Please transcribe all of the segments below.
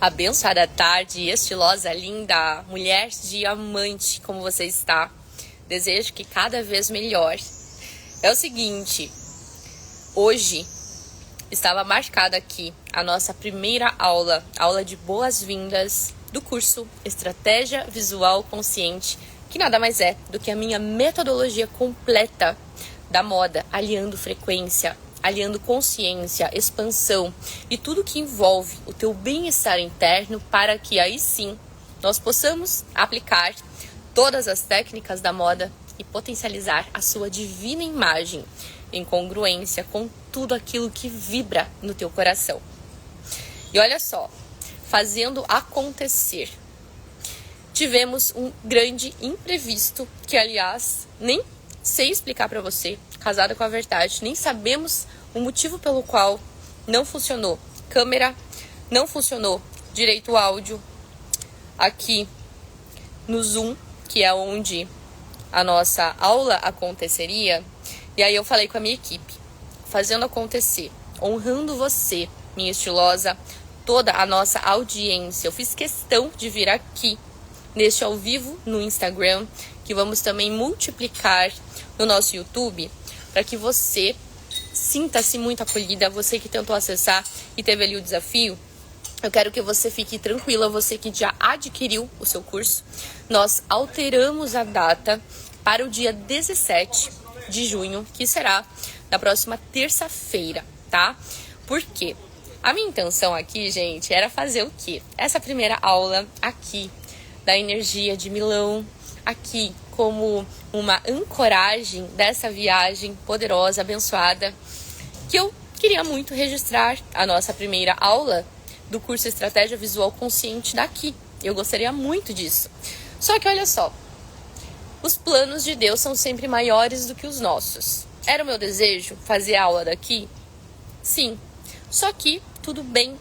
Abençoada tarde, estilosa, linda, mulher diamante, como você está? Desejo que cada vez melhor. É o seguinte, hoje estava marcada aqui a nossa primeira aula de boas-vindas do curso Estratégia Visual Consciente, que nada mais é do que a minha metodologia completa da moda, aliando frequência, aliando consciência, expansão e tudo que envolve o teu bem-estar interno para que aí sim nós possamos aplicar todas as técnicas da moda e potencializar a sua divina imagem em congruência com tudo aquilo que vibra no teu coração. E olha só, fazendo acontecer. Tivemos um grande imprevisto que, aliás, nem sei explicar para você, casada com a verdade, nem sabemos o motivo pelo qual não funcionou câmera, não funcionou direito o áudio aqui no Zoom, que é onde a nossa aula aconteceria. E aí eu falei com a minha equipe, fazendo acontecer, honrando você, minha estilosa, toda a nossa audiência. Eu fiz questão de vir aqui neste ao vivo no Instagram, que vamos também multiplicar no nosso YouTube, para que você sinta-se muito acolhida, você que tentou acessar e teve ali o desafio. Eu quero que você fique tranquila, você que já adquiriu o seu curso. Nós alteramos a data para o dia 17 de junho, que será na próxima terça-feira, tá? Por quê? A minha intenção aqui, gente, era fazer o quê? Essa primeira aula aqui da energia de Milão, aqui como uma ancoragem dessa viagem poderosa, abençoada, que eu queria muito registrar a nossa primeira aula do curso Estratégia Visual Consciente daqui. Eu gostaria muito disso. Só que olha só, os planos de Deus são sempre maiores do que os nossos. Era o meu desejo fazer a aula daqui? Sim. Só que tudo bem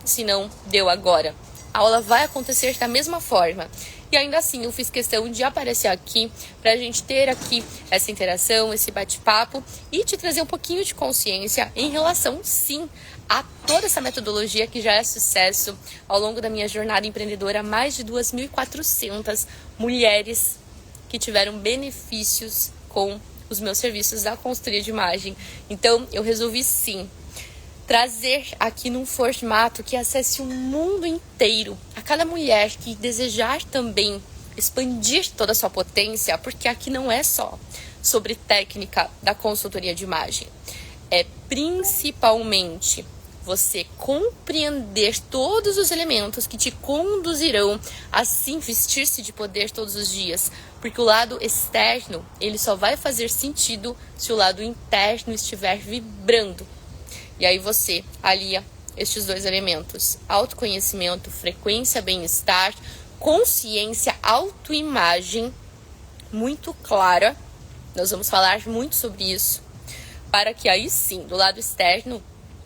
se não deu agora. A aula vai acontecer da mesma forma. E ainda assim eu fiz questão de aparecer aqui para a gente ter aqui essa interação, esse bate-papo e te trazer um pouquinho de consciência em relação, sim, a toda essa metodologia que já é sucesso ao longo da minha jornada empreendedora. Mais de 2.400 mulheres que tiveram benefícios com os meus serviços da consultoria de imagem. Então eu resolvi sim trazer aqui num formato que acesse o mundo inteiro, a cada mulher que desejar também expandir toda a sua potência, porque aqui não é só sobre técnica da consultoria de imagem, é principalmente você compreender todos os elementos que te conduzirão a sim vestir-se de poder todos os dias, porque o lado externo ele só vai fazer sentido se o lado interno estiver vibrando. E aí você alia estes dois elementos, autoconhecimento, frequência, bem-estar, consciência, autoimagem, muito clara. Nós vamos falar muito sobre isso, para que aí sim, do lado externo,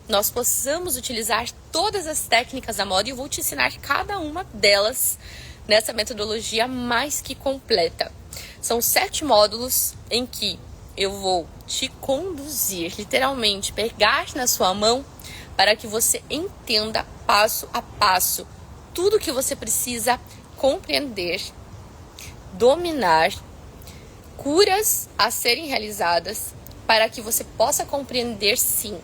nós possamos utilizar todas as técnicas da moda, e eu vou te ensinar cada uma delas nessa metodologia mais que completa. São 7 módulos em que eu vou te conduzir, literalmente, pegar na sua mão para que você entenda passo a passo tudo que você precisa compreender, dominar, curas a serem realizadas, para que você possa compreender, sim,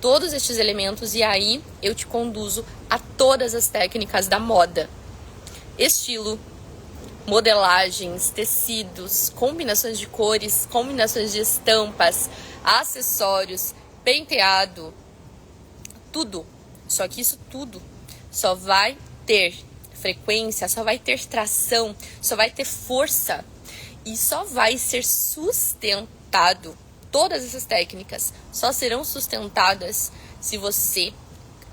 todos estes elementos, e aí eu te conduzo a todas as técnicas da moda. Estilo, modelagens, tecidos, combinações de cores, combinações de estampas, acessórios, penteado, tudo. Só que isso tudo só vai ter frequência, só vai ter tração, só vai ter força e só vai ser sustentado. Todas essas técnicas só serão sustentadas se você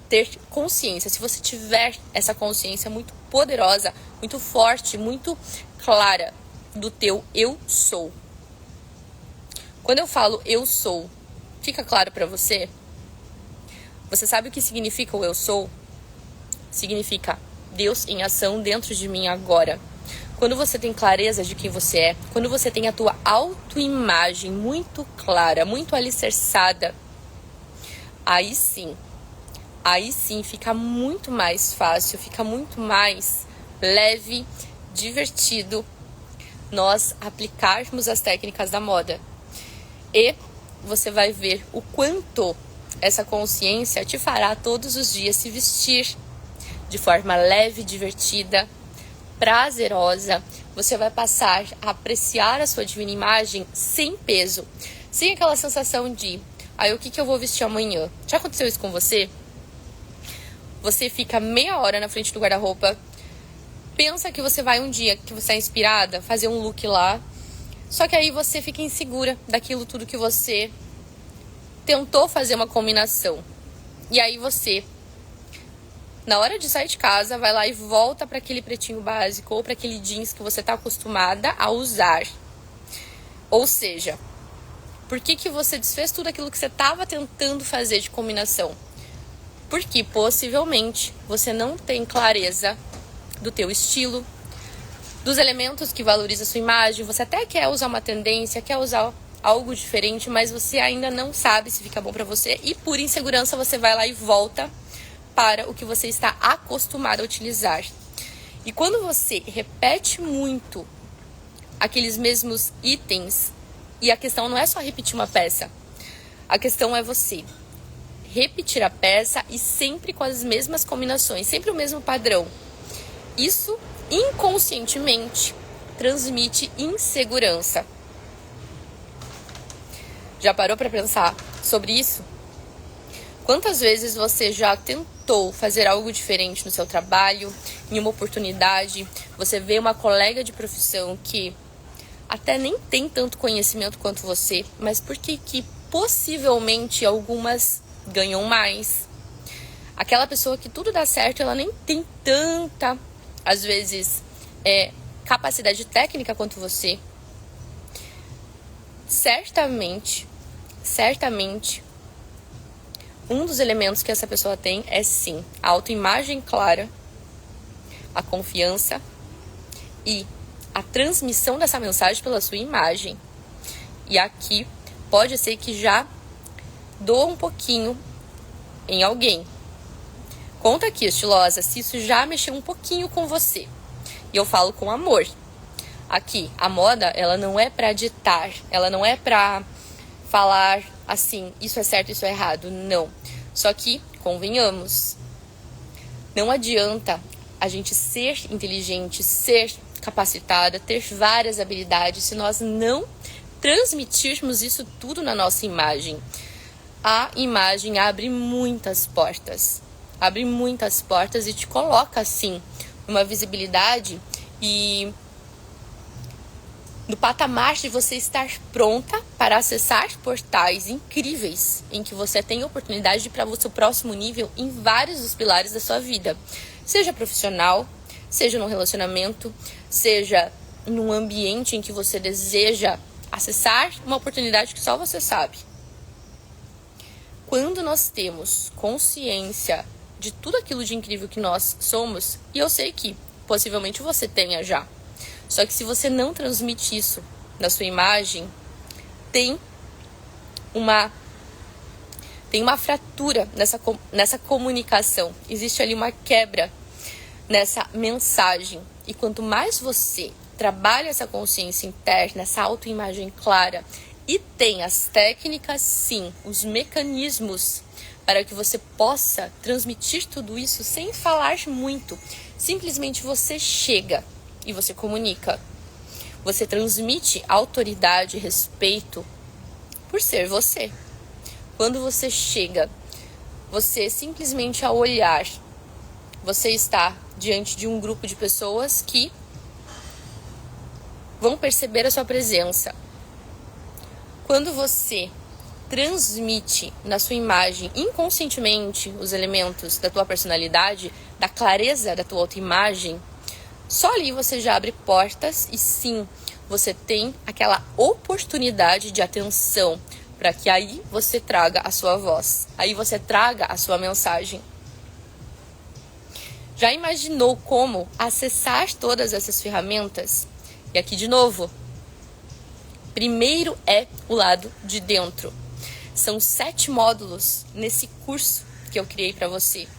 ter consciência, se você tiver essa consciência muito poderosa, muito forte, muito clara do teu eu sou. Quando eu falo eu sou, fica claro para você? Você sabe o que significa o eu sou? Significa Deus em ação dentro de mim agora. Quando você tem clareza de quem você é, quando você tem a tua autoimagem muito clara, muito alicerçada, aí sim, aí sim fica muito mais fácil, fica muito mais leve, divertido nós aplicarmos as técnicas da moda. E você vai ver o quanto essa consciência te fará todos os dias se vestir de forma leve, divertida, prazerosa. Você vai passar a apreciar a sua divina imagem sem peso, sem aquela sensação de o que eu vou vestir amanhã? Já aconteceu isso com você? Você fica meia hora na frente do guarda-roupa, pensa que você vai um dia que você é inspirada, fazer um look lá, só que aí você fica insegura daquilo tudo que você tentou fazer uma combinação. E aí você, na hora de sair de casa, vai lá e volta para aquele pretinho básico ou para aquele jeans que você está acostumada a usar. Ou seja, por que você desfez tudo aquilo que você estava tentando fazer de combinação? Porque possivelmente você não tem clareza do teu estilo, dos elementos que valorizam a sua imagem. Você até quer usar uma tendência, quer usar algo diferente, mas você ainda não sabe se fica bom para você e por insegurança você vai lá e volta para o que você está acostumado a utilizar. E quando você repete muito aqueles mesmos itens, e a questão não é só repetir uma peça, a questão é você repetir a peça e sempre com as mesmas combinações, sempre o mesmo padrão. Isso inconscientemente transmite insegurança. Já parou para pensar sobre isso? Quantas vezes você já tentou fazer algo diferente no seu trabalho, em uma oportunidade, você vê uma colega de profissão que até nem tem tanto conhecimento quanto você, mas por que possivelmente algumas ganham mais? Aquela pessoa que tudo dá certo, ela nem tem tanta, às vezes, capacidade técnica quanto você. Certamente, um dos elementos que essa pessoa tem é sim a autoimagem clara, a confiança e a transmissão dessa mensagem pela sua imagem. E aqui pode ser que já doa um pouquinho em alguém. Conta aqui, estilosa, se isso já mexeu um pouquinho com você. E eu falo com amor. Aqui, a moda, ela não é para ditar, ela não é para falar assim, isso é certo, isso é errado. Não. Só que, convenhamos, não adianta a gente ser inteligente, ser capacitada, ter várias habilidades, se nós não transmitirmos isso tudo na nossa imagem. A imagem abre muitas portas e te coloca, assim, numa visibilidade e no patamar de você estar pronta para acessar portais incríveis em que você tem a oportunidade de ir para o seu próximo nível em vários dos pilares da sua vida. Seja profissional, seja num relacionamento, seja num ambiente em que você deseja acessar uma oportunidade que só você sabe. Quando nós temos consciência de tudo aquilo de incrível que nós somos, e eu sei que possivelmente você tenha já, só que se você não transmite isso na sua imagem, tem uma fratura nessa comunicação. Existe ali uma quebra nessa mensagem. E quanto mais você trabalha essa consciência interna, essa autoimagem clara, e tem as técnicas, sim, os mecanismos para que você possa transmitir tudo isso sem falar muito. Simplesmente você chega e você comunica. Você transmite autoridade e respeito por ser você. Quando você chega, você simplesmente ao olhar, você está diante de um grupo de pessoas que vão perceber a sua presença. Quando você transmite na sua imagem inconscientemente os elementos da tua personalidade, da clareza da tua autoimagem, só ali você já abre portas e sim, você tem aquela oportunidade de atenção para que aí você traga a sua voz, aí você traga a sua mensagem. Já imaginou como acessar todas essas ferramentas? E aqui de novo, primeiro é o lado de dentro. São 7 módulos nesse curso que eu criei para você.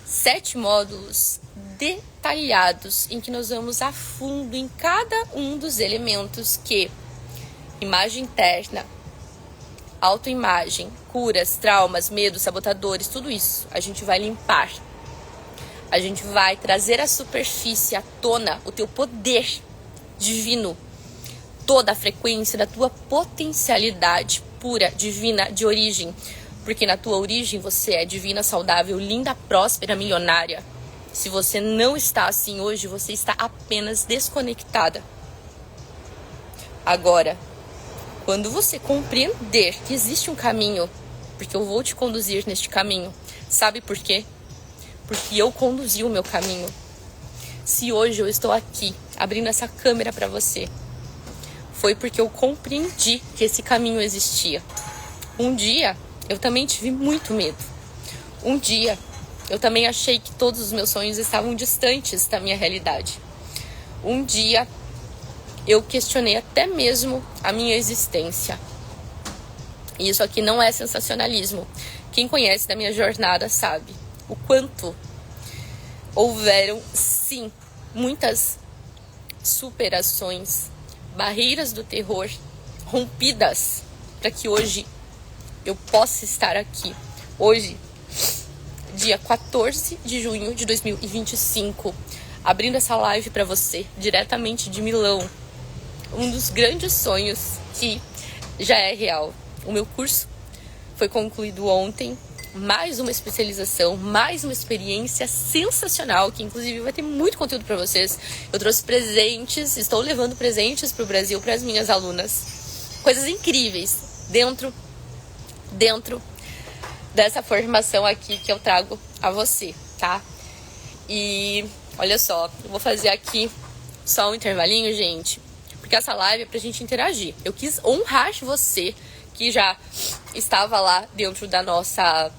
7 módulos detalhados em que nós vamos a fundo em cada um dos elementos que imagem interna, autoimagem, curas, traumas, medos, sabotadores, tudo isso a gente vai limpar. A gente vai trazer à superfície, à tona, o teu poder divino, toda a frequência da tua potencialidade pura, divina, de origem. Porque na tua origem você é divina, saudável, linda, próspera, milionária. Se você não está assim hoje, você está apenas desconectada. Agora, quando você compreender que existe um caminho, porque eu vou te conduzir neste caminho, sabe por quê? Porque eu conduzi o meu caminho. Se hoje eu estou aqui, abrindo essa câmera para você, foi porque eu compreendi que esse caminho existia. Um dia, eu também tive muito medo. Um dia, eu também achei que todos os meus sonhos estavam distantes da minha realidade. Um dia, eu questionei até mesmo a minha existência. E isso aqui não é sensacionalismo. Quem conhece da minha jornada sabe o quanto houveram, sim, muitas superações, barreiras do terror rompidas para que hoje eu possa estar aqui. Hoje, dia 14 de junho de 2025, abrindo essa live para você, diretamente de Milão. Um dos grandes sonhos que já é real. O meu curso foi concluído ontem. Mais uma especialização, mais uma experiência sensacional, que inclusive vai ter muito conteúdo para vocês. Eu trouxe presentes, estou levando presentes para o Brasil, para as minhas alunas. Coisas incríveis dentro dessa formação aqui que eu trago a você, tá? E olha só, eu vou fazer aqui só um intervalinho, gente, porque essa live é pra gente interagir. Eu quis honrar você que já estava lá dentro da nossa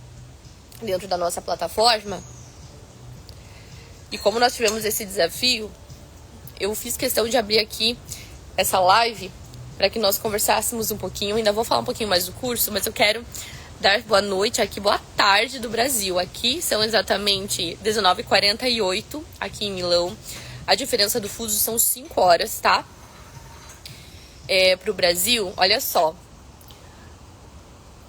plataforma. E como nós tivemos esse desafio, eu fiz questão de abrir aqui essa live para que nós conversássemos um pouquinho. Ainda vou falar um pouquinho mais do curso, mas eu quero dar boa noite aqui, boa tarde do Brasil. Aqui são exatamente 19h48 aqui em Milão. A diferença do fuso são 5 horas, tá? Pro Brasil, olha só.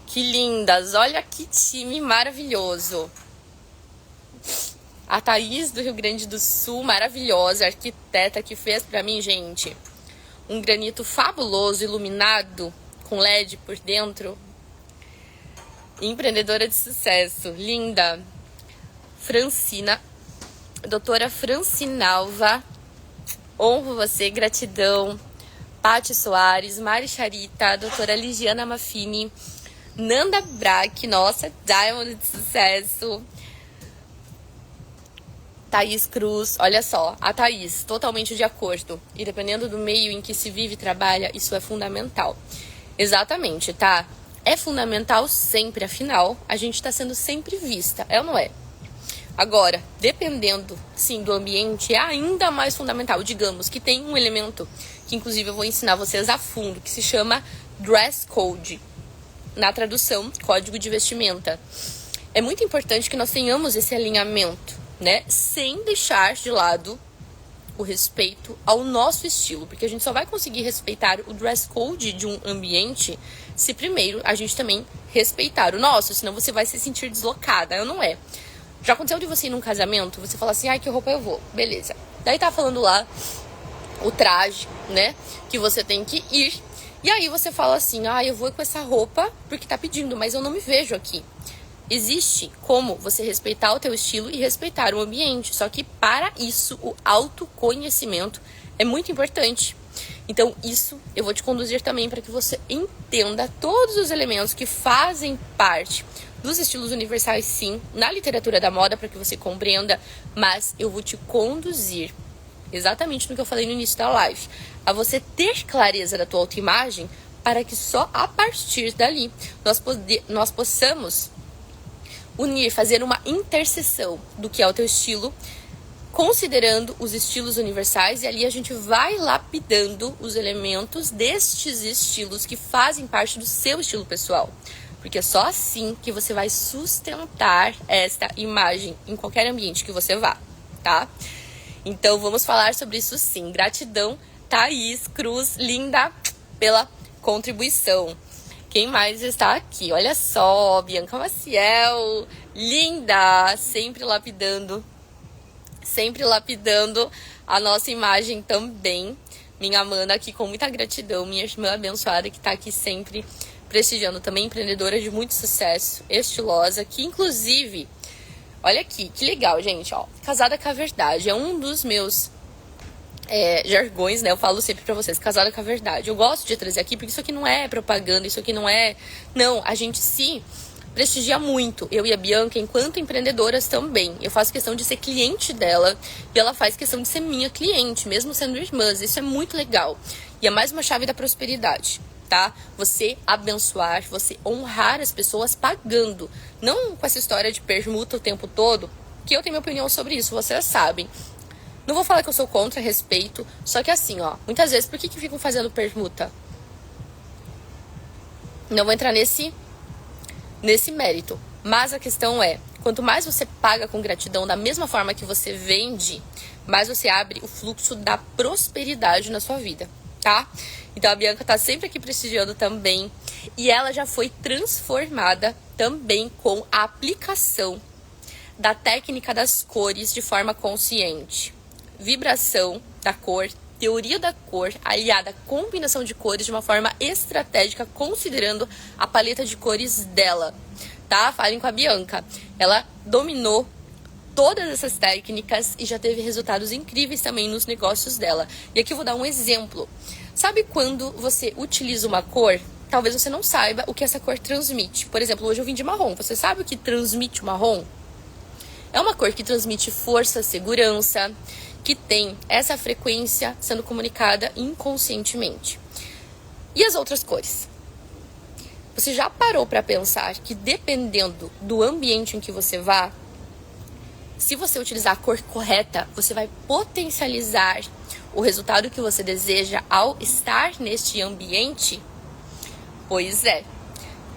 Que lindas, olha que time maravilhoso. A Thaís do Rio Grande do Sul, maravilhosa, arquiteta que fez pra mim, gente, um granito fabuloso, iluminado, com LED por dentro. Empreendedora de sucesso, linda. Francina, doutora Francinalva, honro você, gratidão. Paty Soares, Mari Charita, doutora Ligiana Maffini, Nanda Brack, nossa, Diamond de sucesso. Thaís Cruz, olha só, a Thaís, totalmente de acordo. E dependendo do meio em que se vive e trabalha, isso é fundamental. Exatamente, tá? É fundamental sempre, afinal, a gente está sendo sempre vista, é ou não é? Agora, dependendo, sim, do ambiente, é ainda mais fundamental. Digamos que tem um elemento que, inclusive, eu vou ensinar vocês a fundo, que se chama Dress Code. Na tradução, código de vestimenta. É muito importante que nós tenhamos esse alinhamento, né? Sem deixar de lado o respeito ao nosso estilo. Porque a gente só vai conseguir respeitar o dress code de um ambiente se primeiro a gente também respeitar o nosso. Senão você vai se sentir deslocada, não é? Já aconteceu de você ir num casamento, você fala assim, ai, que roupa eu vou? Beleza. Daí tá falando lá o traje, né? Que você tem que ir. E aí você fala assim, eu vou com essa roupa porque tá pedindo, mas eu não me vejo aqui. Existe como você respeitar o teu estilo e respeitar o ambiente. Só que para isso, o autoconhecimento é muito importante. Então isso eu vou te conduzir também para que você entenda todos os elementos que fazem parte dos estilos universais, sim, na literatura da moda, para que você compreenda. Mas eu vou te conduzir exatamente no que eu falei no início da live, a você ter clareza da tua autoimagem, para que só a partir dali nós possamos unir, fazer uma interseção do que é o teu estilo, considerando os estilos universais, e ali a gente vai lapidando os elementos destes estilos que fazem parte do seu estilo pessoal. porque é só assim que você vai sustentar esta imagem em qualquer ambiente que você vá, tá? Então vamos falar sobre isso sim. Gratidão, Thaís Cruz, linda, pela contribuição. Quem mais está aqui? Olha só, Bianca Maciel, linda, sempre lapidando a nossa imagem também. Minha Amanda aqui com muita gratidão, minha irmã abençoada que está aqui sempre prestigiando, também empreendedora de muito sucesso, estilosa, que inclusive, olha aqui, que legal, gente, ó, casada com a verdade, é um dos meus jargões, né? Eu falo sempre pra vocês, casada com a verdade. Eu gosto de trazer aqui, porque isso aqui não é propaganda, isso aqui não é... Não, a gente se prestigia muito, eu e a Bianca, enquanto empreendedoras também. Eu faço questão de ser cliente dela e ela faz questão de ser minha cliente, mesmo sendo irmãs. Isso é muito legal. E é mais uma chave da prosperidade, tá? Você abençoar, você honrar as pessoas pagando. Não com essa história de permuta o tempo todo, que eu tenho minha opinião sobre isso, vocês sabem. Não vou falar que eu sou contra, respeito, só que assim, ó, muitas vezes, por que ficam fazendo permuta? Não vou entrar nesse mérito, mas a questão é, quanto mais você paga com gratidão, da mesma forma que você vende, mais você abre o fluxo da prosperidade na sua vida, tá? Então a Bianca tá sempre aqui prestigiando também, e ela já foi transformada também com a aplicação da técnica das cores de forma consciente. Vibração da cor, teoria da cor, aliada à combinação de cores de uma forma estratégica, considerando a paleta de cores dela, tá? Falem com a Bianca. Ela dominou todas essas técnicas e já teve resultados incríveis também nos negócios dela. E aqui eu vou dar um exemplo. Sabe quando você utiliza uma cor, talvez você não saiba o que essa cor transmite. Por exemplo, hoje eu vim de marrom. Você sabe o que transmite o marrom? É uma cor que transmite força, segurança, que tem essa frequência sendo comunicada inconscientemente. E as outras cores? Você já parou para pensar que dependendo do ambiente em que você vá, se você utilizar a cor correta, você vai potencializar o resultado que você deseja ao estar neste ambiente? Pois é.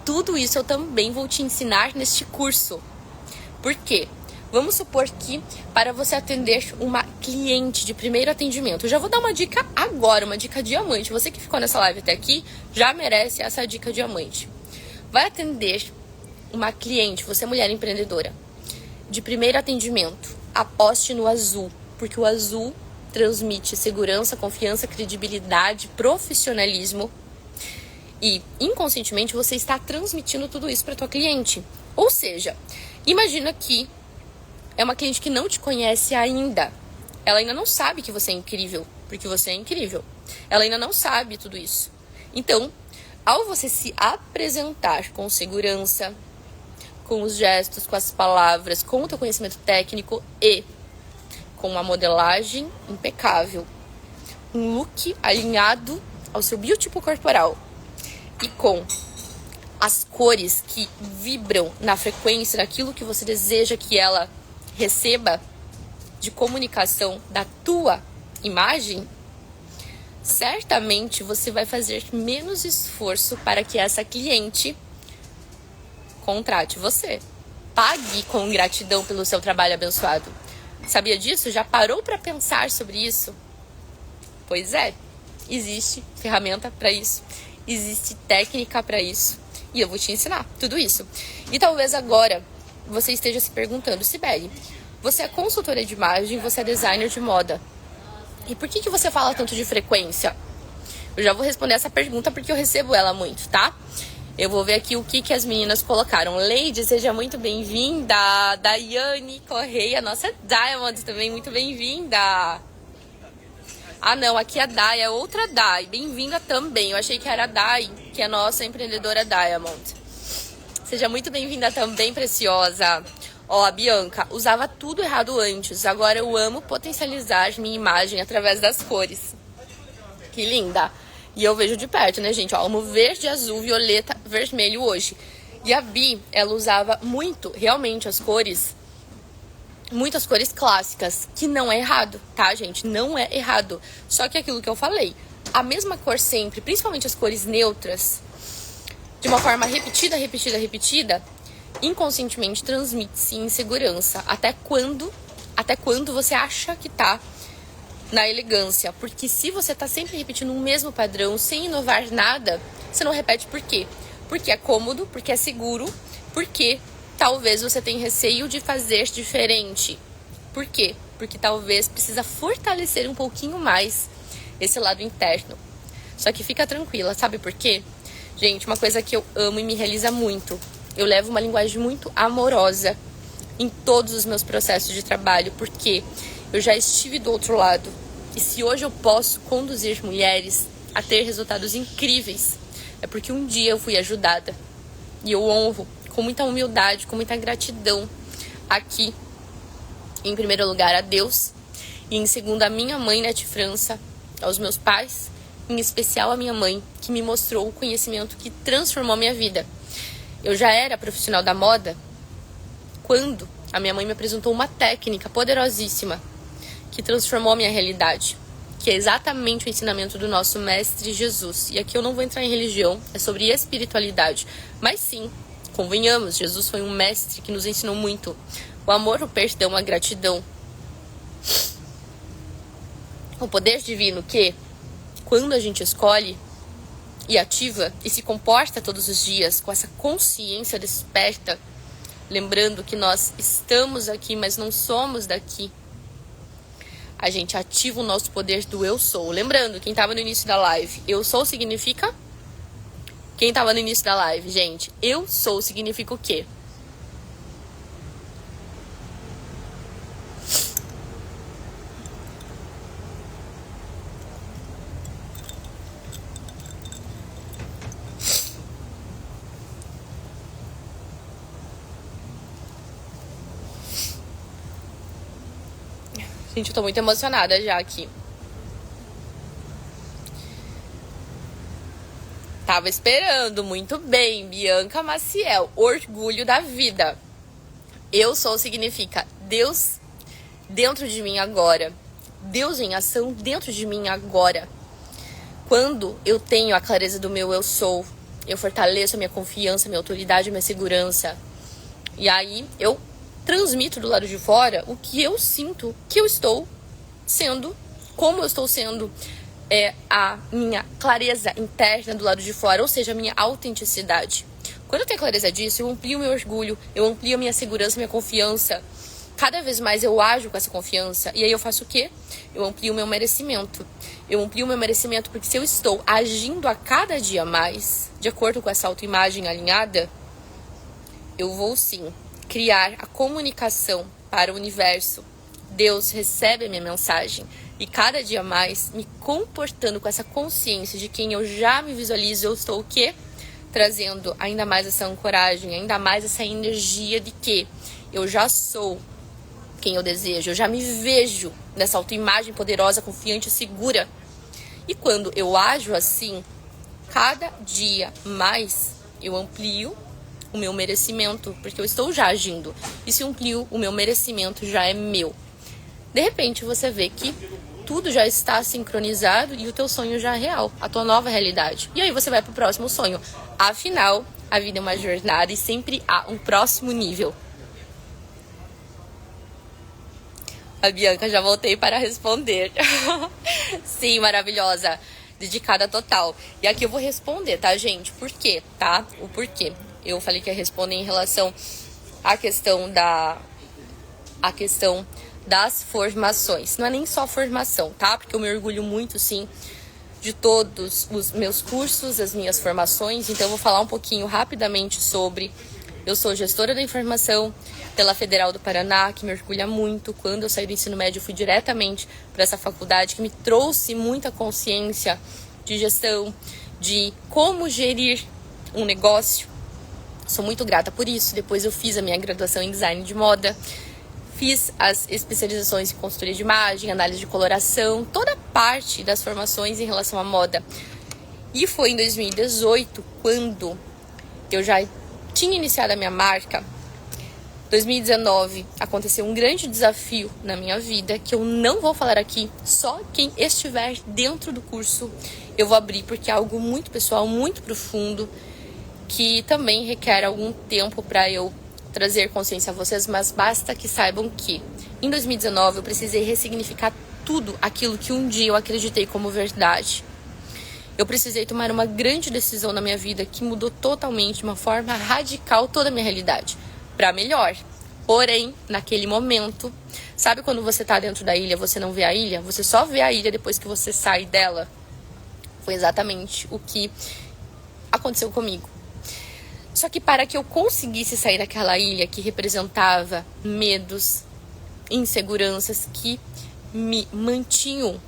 Tudo isso eu também vou te ensinar neste curso. Por quê? Vamos supor que para você atender uma cliente de primeiro atendimento, eu já vou dar uma dica agora, uma dica diamante. Você que ficou nessa live até aqui, já merece essa dica diamante. Vai atender uma cliente, você é mulher empreendedora, de primeiro atendimento, aposte no azul, porque o azul transmite segurança, confiança, credibilidade, profissionalismo e inconscientemente você está transmitindo tudo isso para tua cliente. Ou seja, imagina que é uma cliente que não te conhece ainda. Ela ainda não sabe que você é incrível, porque você é incrível. Ela ainda não sabe tudo isso. Então, ao você se apresentar com segurança, com os gestos, com as palavras, com o teu conhecimento técnico e com uma modelagem impecável, um look alinhado ao seu biotipo corporal e com as cores que vibram na frequência daquilo que você deseja que ela receba de comunicação da tua imagem, certamente você vai fazer menos esforço para que essa cliente contrate você. Pague com gratidão pelo seu trabalho abençoado. Sabia disso? Já parou para pensar sobre isso? Pois é, existe ferramenta para isso, existe técnica para isso e eu vou te ensinar tudo isso. E talvez agora você esteja se perguntando, Cibele, você é consultora de imagem, você é designer de moda. E por que você fala tanto de frequência? Eu já vou responder essa pergunta porque eu recebo ela muito, tá? Eu vou ver aqui o que as meninas colocaram. Lady, seja muito bem-vinda. Daiane Correia, nossa Diamond também, muito bem-vinda. Ah, não, aqui é a Dai, é outra Dai. Bem-vinda também. Eu achei que era a Dai, que é a nossa empreendedora Diamond. Seja muito bem-vinda também, preciosa. Ó, a Bianca, usava tudo errado antes. Agora eu amo potencializar minha imagem através das cores. Que linda. E eu vejo de perto, né, gente? Ó, amo verde, azul, violeta, vermelho hoje. E a Bi, ela usava muito, realmente, as cores, muitas cores clássicas, que não é errado, tá, gente? Não é errado. Só que aquilo que eu falei, a mesma cor sempre, principalmente as cores neutras, de uma forma repetida, inconscientemente transmite-se insegurança. Até quando você acha que tá na elegância? Porque se você tá sempre repetindo o mesmo padrão, sem inovar nada, você não repete por quê? Porque é cômodo, porque é seguro, porque talvez você tenha receio de fazer diferente. Por quê? Porque talvez precisa fortalecer um pouquinho mais esse lado interno. Só que fica tranquila, sabe por quê? Gente, uma coisa que eu amo e me realiza muito. Eu levo uma linguagem muito amorosa em todos os meus processos de trabalho, porque eu já estive do outro lado. E se hoje eu posso conduzir mulheres a ter resultados incríveis, é porque um dia eu fui ajudada. E eu honro com muita humildade, com muita gratidão aqui, em primeiro lugar, a Deus, e em segundo, a minha mãe, Nete França, aos meus pais, em especial a minha mãe, que me mostrou o conhecimento que transformou a minha vida. Eu já era profissional da moda quando a minha mãe me apresentou uma técnica poderosíssima que transformou a minha realidade, que é exatamente o ensinamento do nosso mestre Jesus. E aqui eu não vou entrar em religião, é sobre espiritualidade. Mas sim, convenhamos, Jesus foi um mestre que nos ensinou muito. O amor, o perdão, a gratidão. O poder divino que, quando a gente escolhe e ativa e se comporta todos os dias com essa consciência desperta, lembrando que nós estamos aqui, mas não somos daqui, a gente ativa o nosso poder do eu sou. Lembrando, quem estava no início da live, eu sou significa? Quem estava no início da live, gente, eu sou significa o quê? Gente, eu tô muito emocionada já aqui. Tava esperando, muito bem. Bianca Maciel, orgulho da vida. Eu sou significa Deus dentro de mim agora. Deus em ação dentro de mim agora. Quando eu tenho a clareza do meu eu sou, eu fortaleço a minha confiança, a minha autoridade, a minha segurança. E aí eu transmito do lado de fora o que eu sinto que eu estou sendo, como eu estou sendo, a minha clareza interna do lado de fora, ou seja, a minha autenticidade. Quando eu tenho clareza disso, eu amplio meu orgulho, eu amplio a minha segurança, minha confiança. Cada vez mais eu ajo com essa confiança. E aí eu faço o quê? Eu amplio o meu merecimento. Eu amplio o meu merecimento porque se eu estou agindo a cada dia mais, de acordo com essa autoimagem alinhada, eu vou sim criar a comunicação para o universo. Deus recebe a minha mensagem. E cada dia mais, me comportando com essa consciência de quem eu já me visualizo, eu estou o quê? Trazendo ainda mais essa ancoragem, ainda mais essa energia de que eu já sou quem eu desejo. Eu já me vejo nessa autoimagem poderosa, confiante e segura. E quando eu ajo assim, cada dia mais eu amplio o meu merecimento, porque eu estou já agindo. E se eu amplio o meu merecimento, já é meu. De repente você vê que tudo já está sincronizado e o teu sonho já é real, a tua nova realidade. E aí você vai pro próximo sonho. Afinal, a vida é uma jornada e sempre há um próximo nível. A Bianca, já voltei para responder. Sim, maravilhosa. Dedicada total. E aqui eu vou responder, tá, gente? Por quê, tá? O porquê. Eu falei que ia responder em relação à questão das formações. Não é nem só formação, tá? Porque eu me orgulho muito, sim, de todos os meus cursos, as minhas formações. Então eu vou falar um pouquinho rapidamente sobre... Eu sou gestora da informação pela Federal do Paraná, que me orgulha muito. Quando eu saí do ensino médio, eu fui diretamente para essa faculdade, que me trouxe muita consciência de gestão, de como gerir um negócio. Sou muito grata por isso. Depois eu fiz a minha graduação em design de moda, fiz as especializações em consultoria de imagem, análise de coloração, toda parte das formações em relação à moda. E foi em 2018, quando eu já tinha iniciado a minha marca. 2019 aconteceu um grande desafio na minha vida, que eu não vou falar aqui, só quem estiver dentro do curso eu vou abrir, porque é algo muito pessoal, muito profundo. que também requer algum tempo para eu trazer consciência a vocês, mas basta que saibam que em 2019 eu precisei ressignificar tudo aquilo que um dia eu acreditei como verdade. Eu precisei tomar uma grande decisão na minha vida que mudou totalmente, de uma forma radical, toda a minha realidade, para melhor. Porém, naquele momento, sabe quando você tá dentro da ilha, você não vê a ilha? Você só vê a ilha depois que você sai dela. Foi exatamente o que aconteceu comigo. Só que para que eu conseguisse sair daquela ilha que representava medos, inseguranças que me mantinham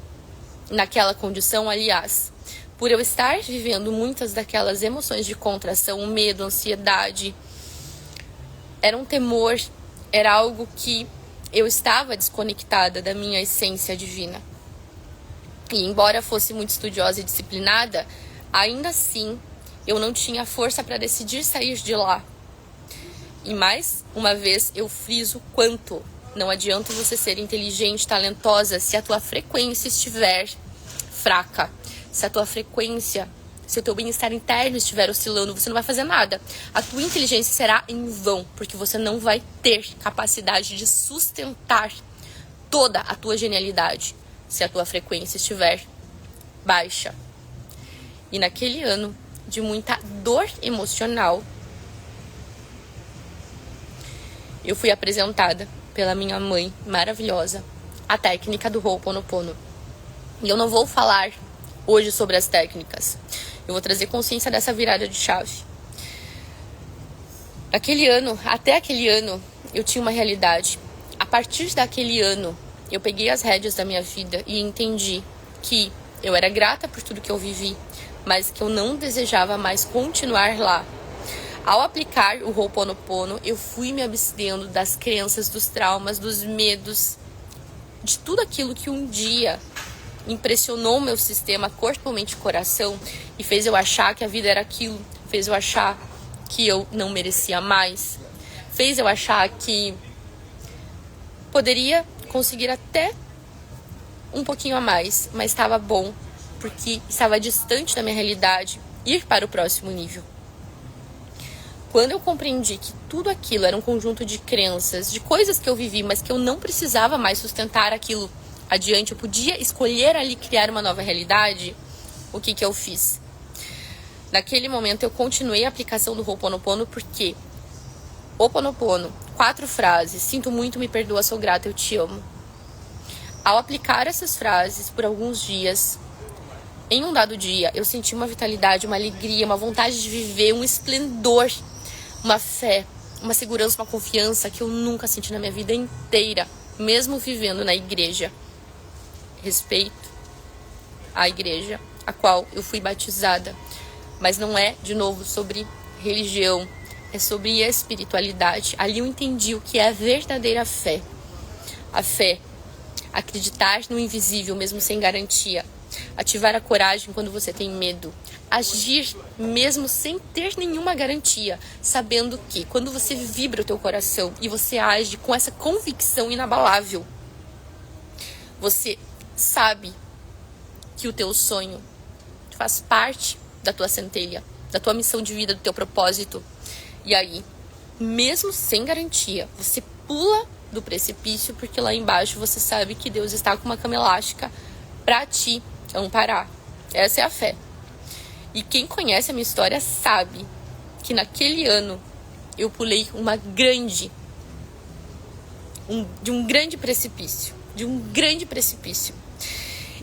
naquela condição, aliás, por eu estar vivendo muitas daquelas emoções de contração, medo, ansiedade, era um temor, era algo que eu estava desconectada da minha essência divina. E embora fosse muito estudiosa e disciplinada, ainda assim eu não tinha força para decidir sair de lá. E mais uma vez eu friso quanto não adianta você ser inteligente, talentosa, se a tua frequência estiver fraca, se a tua frequência, se o teu bem-estar interno estiver oscilando, você não vai fazer nada. A tua inteligência será em vão, porque você não vai ter capacidade de sustentar toda a tua genialidade se a tua frequência estiver baixa. E naquele ano de muita dor emocional, eu fui apresentada pela minha mãe maravilhosa a técnica do Ho'oponopono. E eu não vou falar hoje sobre as técnicas. Eu vou trazer consciência dessa virada de chave. Até aquele ano, eu tinha uma realidade. A partir daquele ano, eu peguei as rédeas da minha vida e entendi que eu era grata por tudo que eu vivi, mas que eu não desejava mais continuar lá. Ao aplicar o Ho'oponopono, eu fui me abstendo das crenças, dos traumas, dos medos, de tudo aquilo que um dia impressionou meu sistema corpo, mente e coração e fez eu achar que a vida era aquilo, fez eu achar que eu não merecia mais, fez eu achar que poderia conseguir até um pouquinho a mais, mas estava bom, porque estava distante da minha realidade ir para o próximo nível. Quando eu compreendi que tudo aquilo era um conjunto de crenças, de coisas que eu vivi, mas que eu não precisava mais sustentar aquilo adiante, eu podia escolher ali criar uma nova realidade, o que eu fiz? Naquele momento eu continuei a aplicação do Ho'oponopono, porque Ho'oponopono, 4 frases: sinto muito, me perdoa, sou grata, eu te amo. Ao aplicar essas frases por alguns dias, em um dado dia, eu senti uma vitalidade, uma alegria, uma vontade de viver, um esplendor, uma fé, uma segurança, uma confiança que eu nunca senti na minha vida inteira, mesmo vivendo na igreja. Respeito à igreja a qual eu fui batizada, mas não é, de novo, sobre religião, é sobre espiritualidade. Ali eu entendi o que é a verdadeira fé. A fé, acreditar no invisível mesmo sem garantia, ativar a coragem quando você tem medo, agir mesmo sem ter nenhuma garantia, sabendo que quando você vibra o teu coração e você age com essa convicção inabalável, você sabe que o teu sonho faz parte da tua centelha, da tua missão de vida, do teu propósito. E aí, mesmo sem garantia, você pula do precipício, porque lá embaixo você sabe que Deus está com uma cama elástica para te amparar. Essa é a fé. E quem conhece a minha história sabe que naquele ano eu pulei de um grande precipício.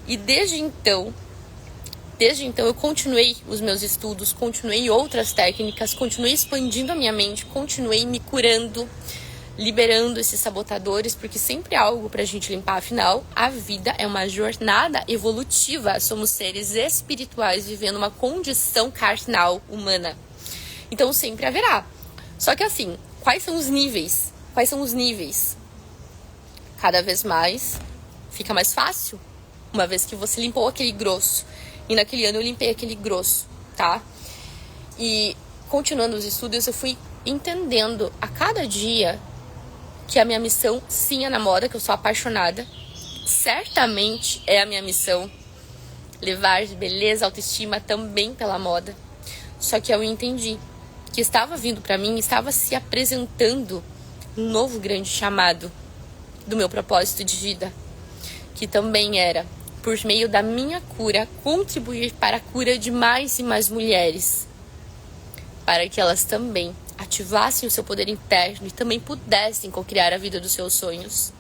E desde então eu continuei os meus estudos, continuei outras técnicas, continuei expandindo a minha mente, continuei me curando, liberando esses sabotadores, porque sempre há algo pra gente limpar. Afinal, a vida é uma jornada evolutiva. Somos seres espirituais vivendo uma condição carnal humana. Então sempre haverá. Só que assim, quais são os níveis? Cada vez mais fica mais fácil, uma vez que você limpou aquele grosso. E naquele ano eu limpei aquele grosso, tá? E continuando os estudos, eu fui entendendo a cada dia que a minha missão sim é na moda, que eu sou apaixonada. Certamente é a minha missão levar beleza, autoestima também pela moda. Só que eu entendi que estava vindo para mim, estava se apresentando um novo grande chamado do meu propósito de vida, que também era, por meio da minha cura, contribuir para a cura de mais e mais mulheres, para que elas também ativassem o seu poder interno e também pudessem cocriar a vida dos seus sonhos.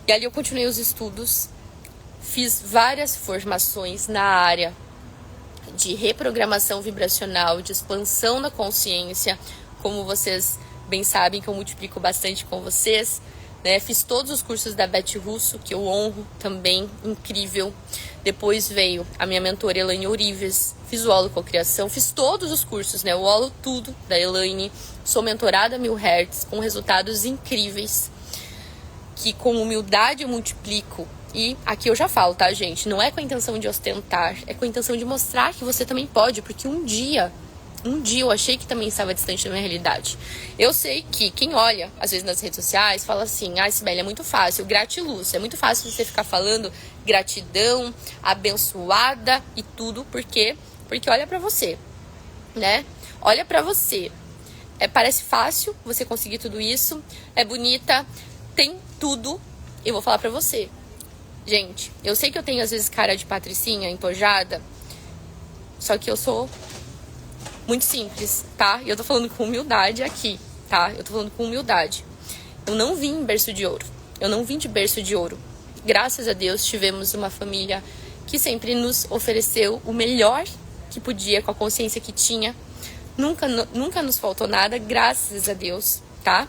E ali eu continuei os estudos, fiz várias formações na área de reprogramação vibracional, de expansão da consciência, como vocês bem sabem que eu multiplico bastante com vocês, né? Fiz todos os cursos da Beth Russo, que eu honro também, incrível. Depois veio a minha mentora Elaine Ourives, fiz o Holo Cocriação, fiz todos os cursos, né? O Holo tudo da Elaine, sou mentorada 1000 Hz, com resultados incríveis, que com humildade eu multiplico. E aqui eu já falo, tá, gente? Não é com a intenção de ostentar, é com a intenção de mostrar que você também pode, porque um dia eu achei que também estava distante da minha realidade. Eu sei que quem olha, às vezes nas redes sociais, fala assim, Sibeli, é muito fácil, gratiluz, é muito fácil você ficar falando gratidão, abençoada e tudo, porque olha pra você, né? Olha pra você. Parece fácil você conseguir tudo isso, é bonita, tem tudo, eu vou falar pra você. Gente, eu sei que eu tenho às vezes cara de patricinha, empojada, só que eu sou muito simples, tá? E eu tô falando com humildade aqui, tá? Eu tô falando com humildade. Eu não vim em berço de ouro. Eu não vim de berço de ouro. Graças a Deus tivemos uma família que sempre nos ofereceu o melhor que podia, com a consciência que tinha. Nunca nos faltou nada, graças a Deus, tá?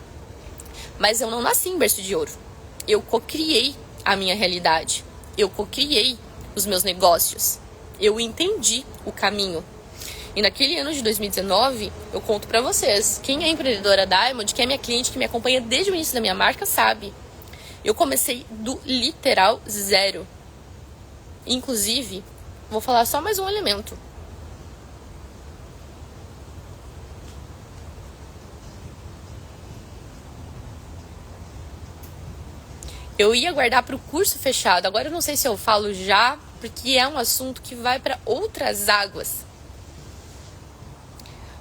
Mas eu não nasci em berço de ouro. Eu cocriei a minha realidade. Eu cocriei os meus negócios. Eu entendi o caminho. E naquele ano de 2019, eu conto pra vocês, quem é empreendedora Diamond, quem é minha cliente, que me acompanha desde o início da minha marca, sabe. Eu comecei do literal zero. Inclusive, vou falar só mais um elemento. Eu ia guardar para o curso fechado. Agora eu não sei se eu falo já, porque é um assunto que vai para outras águas.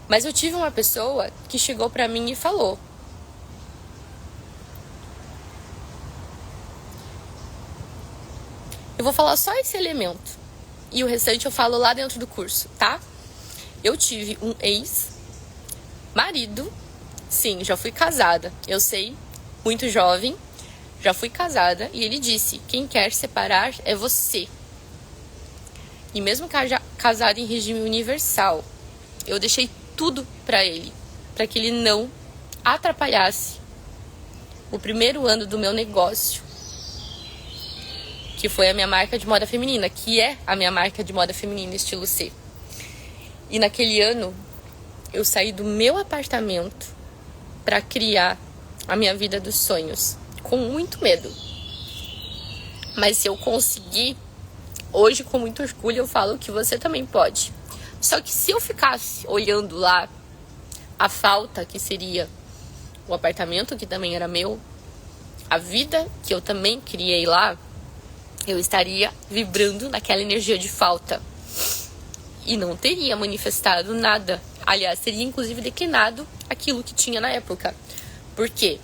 Mas eu tive uma pessoa que chegou para mim e falou: eu vou falar só esse elemento. E o restante eu falo lá dentro do curso, tá? Eu tive um ex-marido. Sim, já fui casada. Eu sei, muito jovem. Já fui casada. E ele disse: quem quer separar é você. E mesmo casada em regime universal, eu deixei tudo pra ele, pra que ele não atrapalhasse o primeiro ano do meu negócio, que foi a minha marca de moda feminina, que é a minha marca de moda feminina estilo C. E naquele ano eu saí do meu apartamento pra criar a minha vida dos sonhos, com muito medo. Mas se eu conseguir, hoje com muito orgulho eu falo que você também pode. Só que se eu ficasse olhando lá a falta que seria o apartamento, que também era meu, a vida que eu também criei lá, eu estaria vibrando naquela energia de falta. E não teria manifestado nada. Aliás, teria inclusive declinado aquilo que tinha na época. Por quê?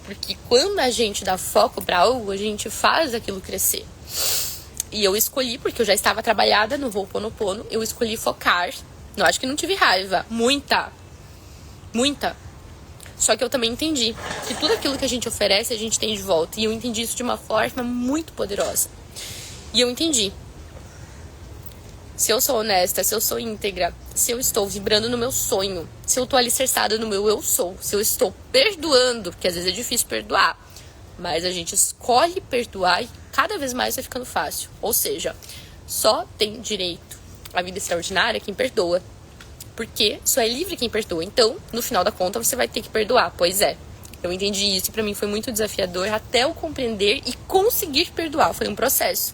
Porque quando a gente dá foco para algo, a gente faz aquilo crescer. E eu escolhi, porque eu já estava trabalhada no Ho'oponopono, eu escolhi focar. Não, acho que não tive raiva. Muita. Só que eu também entendi que tudo aquilo que a gente oferece, a gente tem de volta. E eu entendi isso de uma forma muito poderosa. E eu entendi. Se eu sou honesta, se eu sou íntegra, se eu estou vibrando no meu sonho, se eu estou alicerçada no meu eu sou, se eu estou perdoando, porque às vezes é difícil perdoar, mas a gente escolhe perdoar e cada vez mais vai ficando fácil. Ou seja, só tem direito à vida extraordinária quem perdoa. Porque só é livre quem perdoa. Então, no final da conta, você vai ter que perdoar. Pois é. Eu entendi isso e pra mim foi muito desafiador até eu compreender e conseguir perdoar. Foi um processo.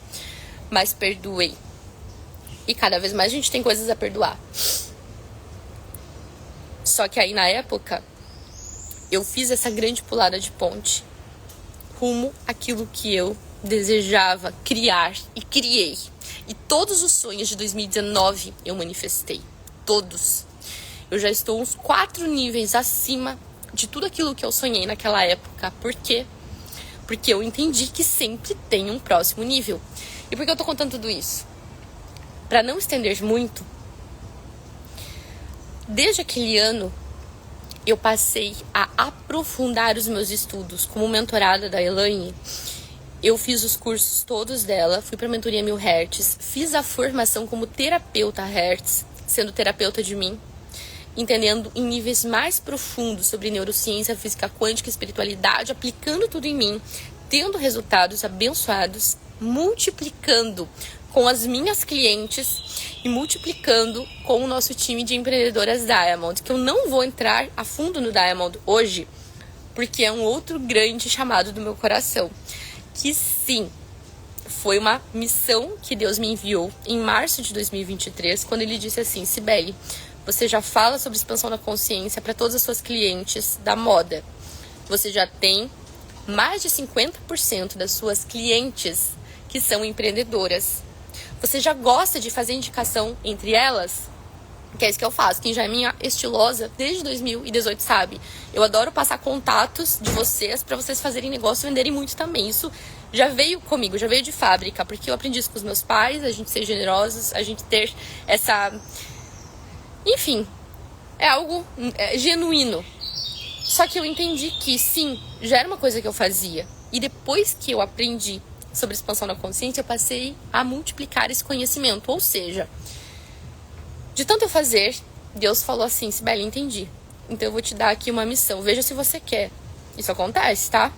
Mas perdoei. E cada vez mais a gente tem coisas a perdoar. Só que aí, na época, eu fiz essa grande pulada de ponte rumo àquilo que eu desejava criar e criei. E todos os sonhos de 2019 eu manifestei. Todos. Eu já estou uns 4 níveis acima de tudo aquilo que eu sonhei naquela época. Por quê? Porque eu entendi que sempre tem um próximo nível. E por que eu tô contando tudo isso? Para não estender muito, desde aquele ano, eu passei a aprofundar os meus estudos. Como mentorada da Elaine, eu fiz os cursos todos dela, fui para a mentoria 1000 Hertz, fiz a formação como terapeuta Hertz, sendo terapeuta de mim, entendendo em níveis mais profundos sobre neurociência, física quântica, espiritualidade, aplicando tudo em mim, tendo resultados abençoados, multiplicando com as minhas clientes e multiplicando com o nosso time de empreendedoras Diamond, que eu não vou entrar a fundo no Diamond hoje, porque é um outro grande chamado do meu coração, que sim, foi uma missão que Deus me enviou em março de 2023, quando ele disse assim: Cibele, você já fala sobre expansão da consciência para todas as suas clientes da moda. Você já tem mais de 50% das suas clientes que são empreendedoras. Você já gosta de fazer indicação entre elas? Que é isso que eu faço. Quem já é minha estilosa desde 2018 sabe. Eu adoro passar contatos de vocês para vocês fazerem negócio e venderem muito também. Isso já veio comigo, já veio de fábrica, porque eu aprendi isso com os meus pais, a gente ser generosos, a gente ter essa... Enfim, é algo genuíno. Só que eu entendi que sim, já era uma coisa que eu fazia. E depois que eu aprendi sobre expansão da consciência, eu passei a multiplicar esse conhecimento. Ou seja, de tanto eu fazer, Deus falou assim: Cibele, entendi. Então eu vou te dar aqui uma missão. Veja se você quer. Isso acontece, tá?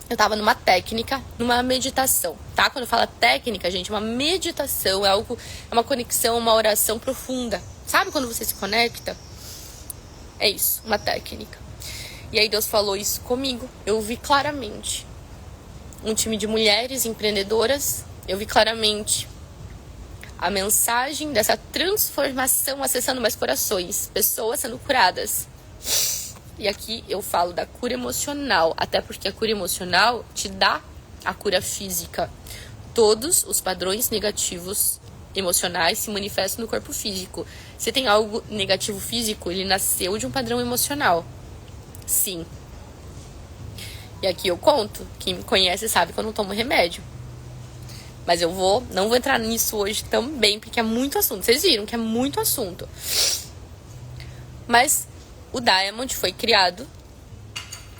Eu tava numa técnica, numa meditação, tá? Quando eu falo técnica, gente, uma meditação é algo, é uma conexão, uma oração profunda. Sabe quando você se conecta? É isso, uma técnica. E aí Deus falou isso comigo. Eu vi claramente um time de mulheres empreendedoras. Eu vi claramente a mensagem dessa transformação acessando mais corações, pessoas sendo curadas. E aqui eu falo da cura emocional, até porque a cura emocional te dá a cura física. Todos os padrões negativos emocionais se manifestam no corpo físico. Se tem algo negativo físico, ele nasceu de um padrão emocional. Sim. E aqui eu conto, quem me conhece sabe que eu não tomo remédio. Mas eu não vou entrar nisso hoje também, porque é muito assunto. Vocês viram que é muito assunto. Mas o Diamond foi criado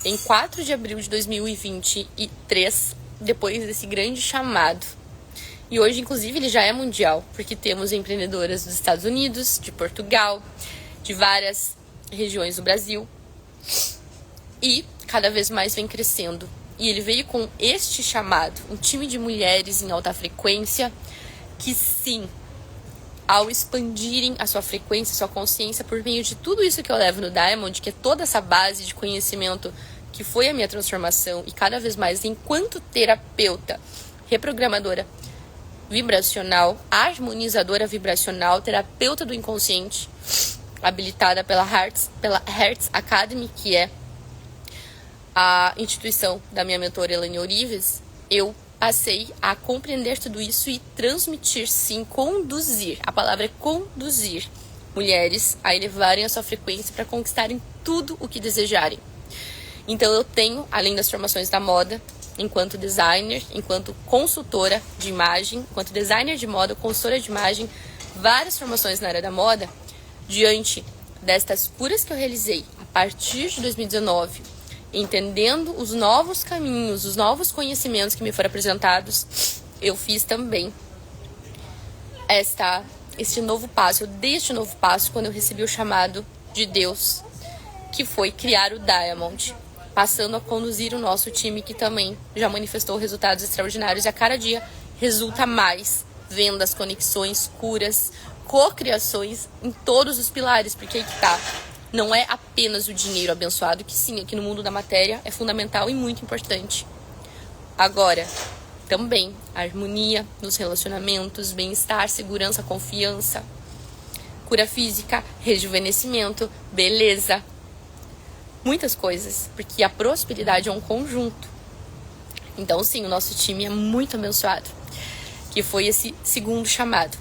em 4 de abril de 2023, depois desse grande chamado. E hoje, inclusive, ele já é mundial, porque temos empreendedoras dos Estados Unidos, de Portugal, de várias regiões do Brasil. E cada vez mais vem crescendo. E ele veio com este chamado, um time de mulheres em alta frequência, que sim, ao expandirem a sua frequência, a sua consciência, por meio de tudo isso que eu levo no Diamond, que é toda essa base de conhecimento que foi a minha transformação, e cada vez mais, enquanto terapeuta, reprogramadora vibracional, harmonizadora vibracional, terapeuta do inconsciente, habilitada pela Hertz Academy, que é a instituição da minha mentora Elaine Orives, eu passei a compreender tudo isso e transmitir, sim, conduzir. A palavra é conduzir mulheres a elevarem a sua frequência para conquistarem tudo o que desejarem. Então eu tenho, além das formações da moda, enquanto designer, enquanto consultora de imagem, enquanto designer de moda, consultora de imagem, várias formações na área da moda, diante destas curas que eu realizei a partir de 2019, entendendo os novos caminhos, os novos conhecimentos que me foram apresentados, eu fiz também este novo passo. Eu dei este novo passo quando eu recebi o chamado de Deus, que foi criar o Diamond, passando a conduzir o nosso time, que também já manifestou resultados extraordinários, e a cada dia resulta mais vendas, conexões, curas, cocriações em todos os pilares, porque aí que tá. Não é apenas o dinheiro abençoado, que sim, aqui no mundo da matéria é fundamental e muito importante. Agora, também a harmonia nos relacionamentos, bem-estar, segurança, confiança, cura física, rejuvenescimento, beleza. Muitas coisas, porque a prosperidade é um conjunto. Então, sim, o nosso time é muito abençoado, que foi esse segundo chamado.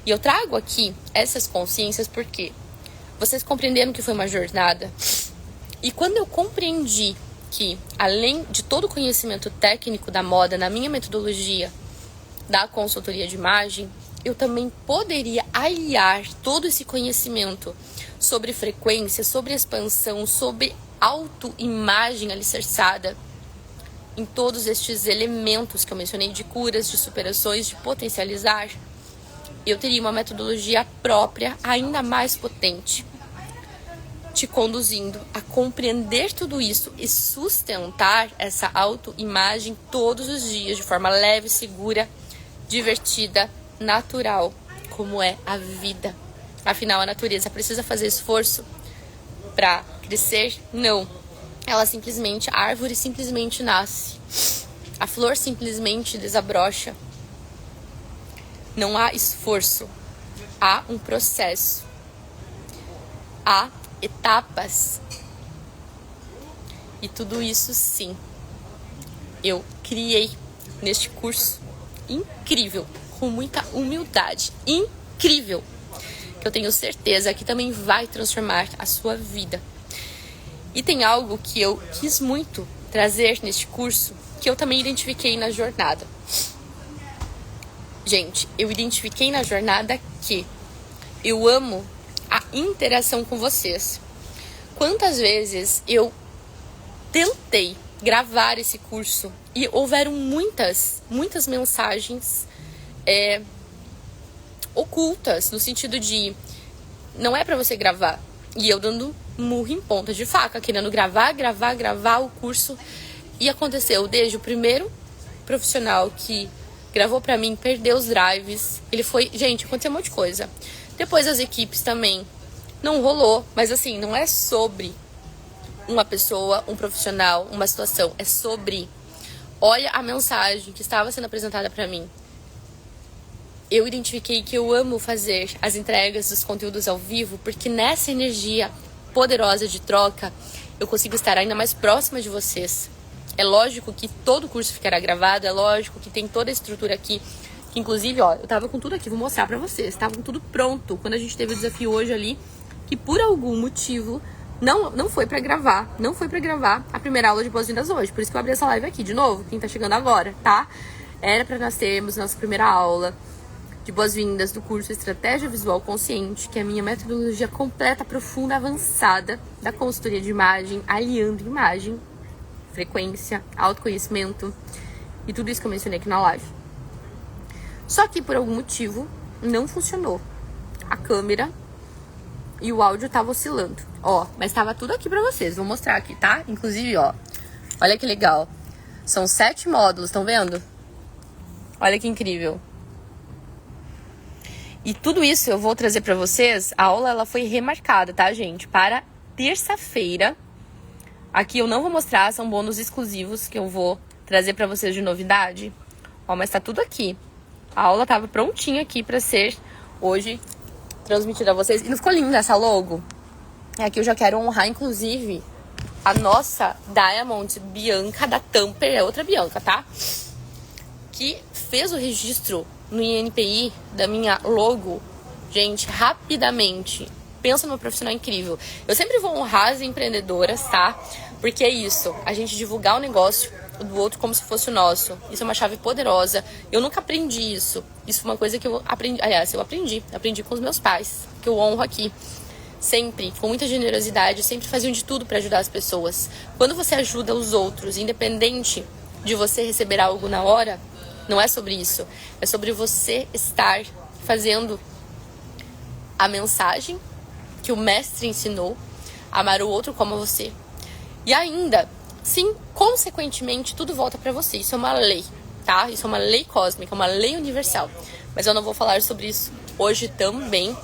E eu trago aqui essas consciências porque vocês compreenderam que foi uma jornada. E quando eu compreendi que, além de todo o conhecimento técnico da moda, na minha metodologia da consultoria de imagem, eu também poderia aliar todo esse conhecimento sobre frequência, sobre expansão, sobre autoimagem alicerçada em todos estes elementos que eu mencionei, de curas, de superações, de potencializar, eu teria uma metodologia própria ainda mais potente, te conduzindo a compreender tudo isso e sustentar essa autoimagem todos os dias, de forma leve, segura, divertida, natural, como é a vida. Afinal, a natureza precisa fazer esforço para crescer? Não. Ela simplesmente, a árvore simplesmente nasce. A flor simplesmente desabrocha. Não há esforço. Há um processo. Há etapas. E tudo isso, sim, eu criei neste curso incrível, com muita humildade, incrível, que eu tenho certeza que também vai transformar a sua vida. E tem algo que eu quis muito trazer neste curso, que eu também identifiquei na jornada. Gente, eu identifiquei na jornada que eu amo a interação com vocês. Quantas vezes eu tentei gravar esse curso e houveram muitas mensagens ocultas, no sentido de não é pra você gravar. E eu dando murro em ponta de faca, querendo gravar o curso. E aconteceu, desde o primeiro profissional que gravou pra mim, perdeu os drives. Ele foi... Gente, aconteceu um monte de coisa. Depois as equipes também não rolou. Mas assim, não é sobre uma pessoa, um profissional, uma situação. É sobre... Olha a mensagem que estava sendo apresentada pra mim. Eu identifiquei que eu amo fazer as entregas dos conteúdos ao vivo, porque nessa energia poderosa de troca, eu consigo estar ainda mais próxima de vocês. É lógico que todo o curso ficará gravado, é lógico que tem toda a estrutura aqui, que inclusive, ó, eu tava com tudo aqui, vou mostrar pra vocês, tava com tudo pronto, quando a gente teve o desafio hoje ali, que por algum motivo não foi pra gravar a primeira aula de boas-vindas hoje, por isso que eu abri essa live aqui de novo, quem tá chegando agora, tá? Era pra nós termos nossa primeira aula de boas-vindas do curso Estratégia Visual Consciente, que é a minha metodologia completa, profunda, avançada da consultoria de imagem, aliando imagem, frequência, autoconhecimento e tudo isso que eu mencionei aqui na live. Só que por algum motivo não funcionou. A câmera e o áudio tava oscilando. Ó, mas tava tudo aqui pra vocês. Vou mostrar aqui, tá? Inclusive, ó, olha que legal. São 7 módulos, estão vendo? Olha que incrível. E tudo isso eu vou trazer pra vocês. A aula ela foi remarcada, tá, gente? Para terça-feira. Aqui eu não vou mostrar, são bônus exclusivos que eu vou trazer pra vocês de novidade. Ó, mas tá tudo aqui. A aula tava prontinha aqui pra ser hoje transmitida a vocês. E não ficou linda essa logo? Aqui eu já quero honrar, inclusive, a nossa Diamond Bianca da Tamper. É outra Bianca, tá? Que fez o registro no INPI da minha logo, gente, rapidamente. Pensa numa profissional incrível. Eu sempre vou honrar as empreendedoras, tá? Porque é isso, a gente divulgar o negócio do outro como se fosse o nosso. Isso é uma chave poderosa. Eu nunca aprendi isso. Isso foi uma coisa que eu aprendi. Aliás, eu aprendi com os meus pais, que eu honro aqui. Sempre, com muita generosidade, sempre faziam de tudo para ajudar as pessoas. Quando você ajuda os outros, independente de você receber algo na hora, não é sobre isso. É sobre você estar fazendo a mensagem que o mestre ensinou, amar o outro como você. E ainda, sim, consequentemente, tudo volta pra você. Isso é uma lei, tá? Isso é uma lei cósmica, uma lei universal. Mas eu não vou falar sobre isso hoje também.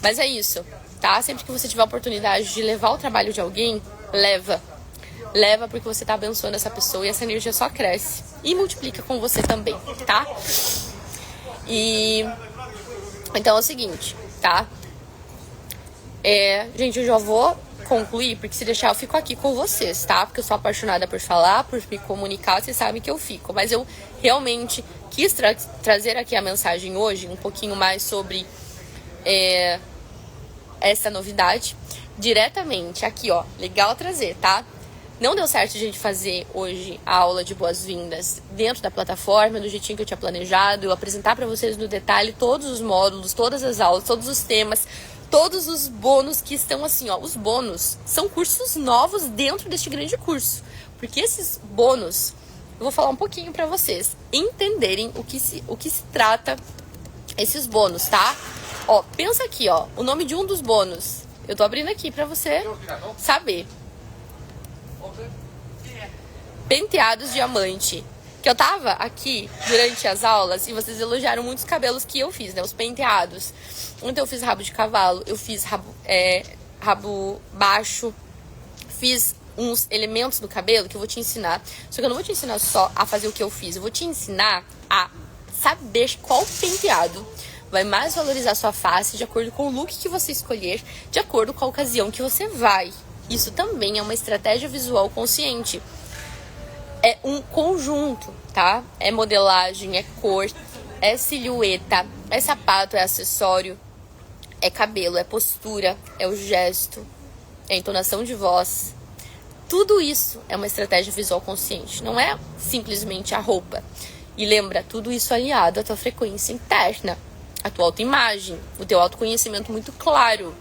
Mas é isso, tá? Sempre que você tiver a oportunidade de levar o trabalho de alguém, leva. Leva porque você tá abençoando essa pessoa e essa energia só cresce. E multiplica com você também, tá? E... Então é o seguinte, tá? Gente, eu já vou concluir, porque se deixar eu fico aqui com vocês, tá? Porque eu sou apaixonada por falar, por me comunicar, vocês sabem que eu fico. Mas eu realmente quis trazer aqui a mensagem hoje, um pouquinho mais sobre essa novidade diretamente aqui, ó. Legal trazer, tá? Não deu certo a gente fazer hoje a aula de boas-vindas dentro da plataforma, do jeitinho que eu tinha planejado, eu apresentar para vocês no detalhe todos os módulos, todas as aulas, todos os temas, todos os bônus que estão assim, ó. Os bônus são cursos novos dentro deste grande curso, porque esses bônus, eu vou falar um pouquinho para vocês entenderem o que se trata esses bônus, tá? Ó, pensa aqui, ó, o nome de um dos bônus. Eu tô abrindo aqui para você saber. Penteados diamante. Que eu tava aqui durante as aulas e vocês elogiaram muitos cabelos que eu fiz, né? Os penteados. Ontem eu fiz rabo de cavalo, eu fiz rabo baixo, fiz uns elementos do cabelo que eu vou te ensinar. Só que eu não vou te ensinar só a fazer o que eu fiz, eu vou te ensinar a saber qual penteado vai mais valorizar sua face de acordo com o look que você escolher, de acordo com a ocasião que você vai. Isso também é uma estratégia visual consciente. É um conjunto, tá? É modelagem, é cor, é silhueta, é sapato, é acessório, é cabelo, é postura, é o gesto, é a entonação de voz. Tudo isso é uma estratégia visual consciente, não é simplesmente a roupa. E lembra, tudo isso aliado à tua frequência interna, à tua autoimagem, o teu autoconhecimento muito claro,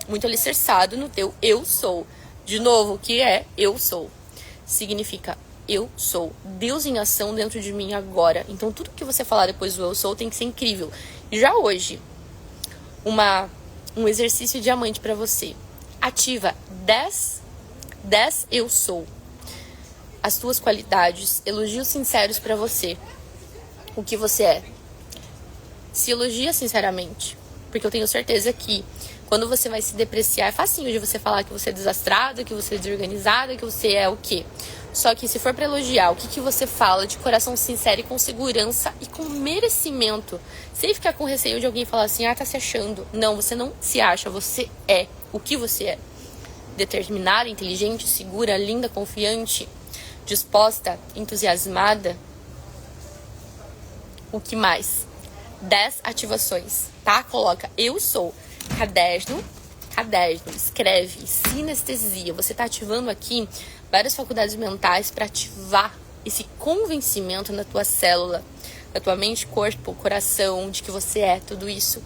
muito alicerçado no teu eu sou. De novo, o que é eu sou? Significa eu sou Deus em ação dentro de mim agora. Então tudo que você falar depois do eu sou tem que ser incrível. E já hoje, um exercício diamante para você. Ativa 10 eu sou. As tuas qualidades, elogios sinceros para você. O que você é. Se elogia sinceramente. Porque eu tenho certeza que quando você vai se depreciar, é facinho de você falar que você é desastrado, que você é desorganizado, que você é o quê? Só que se for pra elogiar, o que você fala de coração sincero e com segurança e com merecimento, sem ficar com receio de alguém falar assim, tá se achando. Não, você não se acha, você é o que você é. Determinada, inteligente, segura, linda, confiante, disposta, entusiasmada. O que mais? 10 ativações, tá? Coloca eu sou. Caderno, escreve, sinestesia. Você tá ativando aqui várias faculdades mentais para ativar esse convencimento na tua célula, na tua mente, corpo, coração, de que você é tudo isso.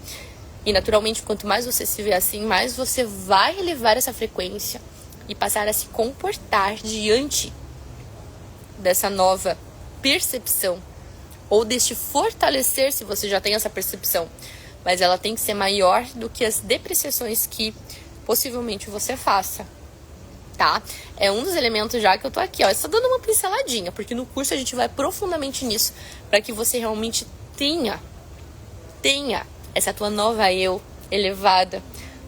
E naturalmente, quanto mais você se vê assim, mais você vai elevar essa frequência e passar a se comportar diante dessa nova percepção ou deste fortalecer, se você já tem essa percepção. Mas ela tem que ser maior do que as depreciações que possivelmente você faça, tá? É um dos elementos já que eu tô aqui, ó, só dando uma pinceladinha, porque no curso a gente vai profundamente nisso, para que você realmente tenha essa tua nova eu elevada,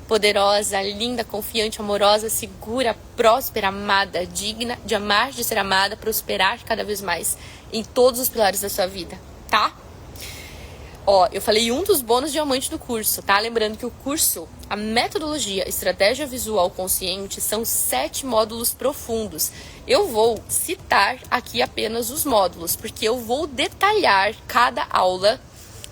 poderosa, linda, confiante, amorosa, segura, próspera, amada, digna de amar, de ser amada, prosperar cada vez mais em todos os pilares da sua vida, tá? Ó, eu falei um dos bônus diamante do curso, tá? Lembrando que o curso, a metodologia, estratégia visual consciente, são 7 módulos profundos. Eu vou citar aqui apenas os módulos, porque eu vou detalhar cada aula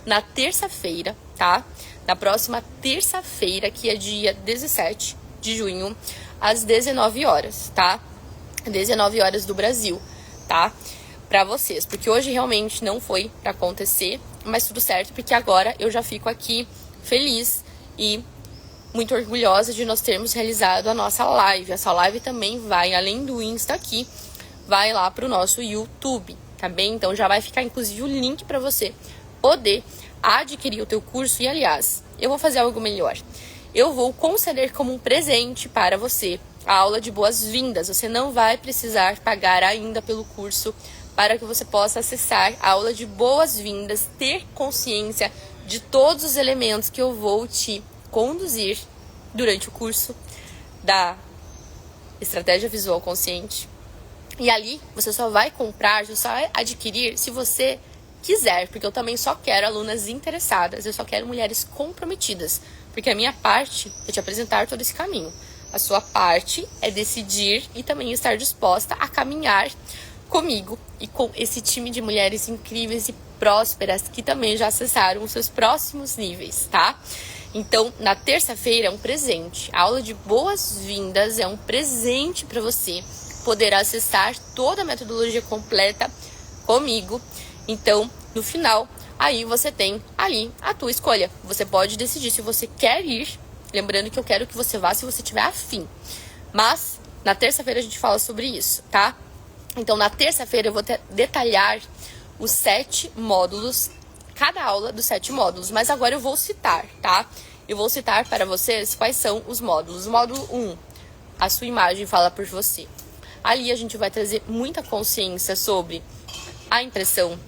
na terça-feira, tá? Na próxima terça-feira, que é dia 17 de junho, às 19 horas, tá? 19 horas do Brasil, tá? Pra vocês, porque hoje realmente não foi pra acontecer, mas tudo certo, porque agora eu já fico aqui feliz e muito orgulhosa de nós termos realizado a nossa live. Essa live também vai, além do Insta aqui, vai lá pro nosso YouTube, tá bem? Então já vai ficar inclusive o link pra você poder adquirir o teu curso. E aliás, eu vou fazer algo melhor. Eu vou conceder como um presente para você a aula de boas-vindas. Você não vai precisar pagar ainda pelo curso, para que você possa acessar a aula de boas-vindas, ter consciência de todos os elementos que eu vou te conduzir durante o curso da Estratégia Visual Consciente. E ali você só vai comprar, você só vai adquirir se você quiser, porque eu também só quero alunas interessadas, eu só quero mulheres comprometidas, porque a minha parte é te apresentar todo esse caminho. A sua parte é decidir e também estar disposta a caminhar comigo e com esse time de mulheres incríveis e prósperas que também já acessaram os seus próximos níveis, tá? Então, na terça-feira é um presente. A aula de boas-vindas é um presente para você poder acessar toda a metodologia completa comigo. Então, no final, aí você tem ali a tua escolha. Você pode decidir se você quer ir. Lembrando que eu quero que você vá se você tiver afim. Mas, na terça-feira a gente fala sobre isso, tá? Então, na terça-feira eu vou detalhar os 7 módulos, cada aula dos 7 módulos. Mas agora eu vou citar, tá? Eu vou citar para vocês quais são os módulos. O módulo 1, a sua imagem fala por você. Ali a gente vai trazer muita consciência sobre a impressão,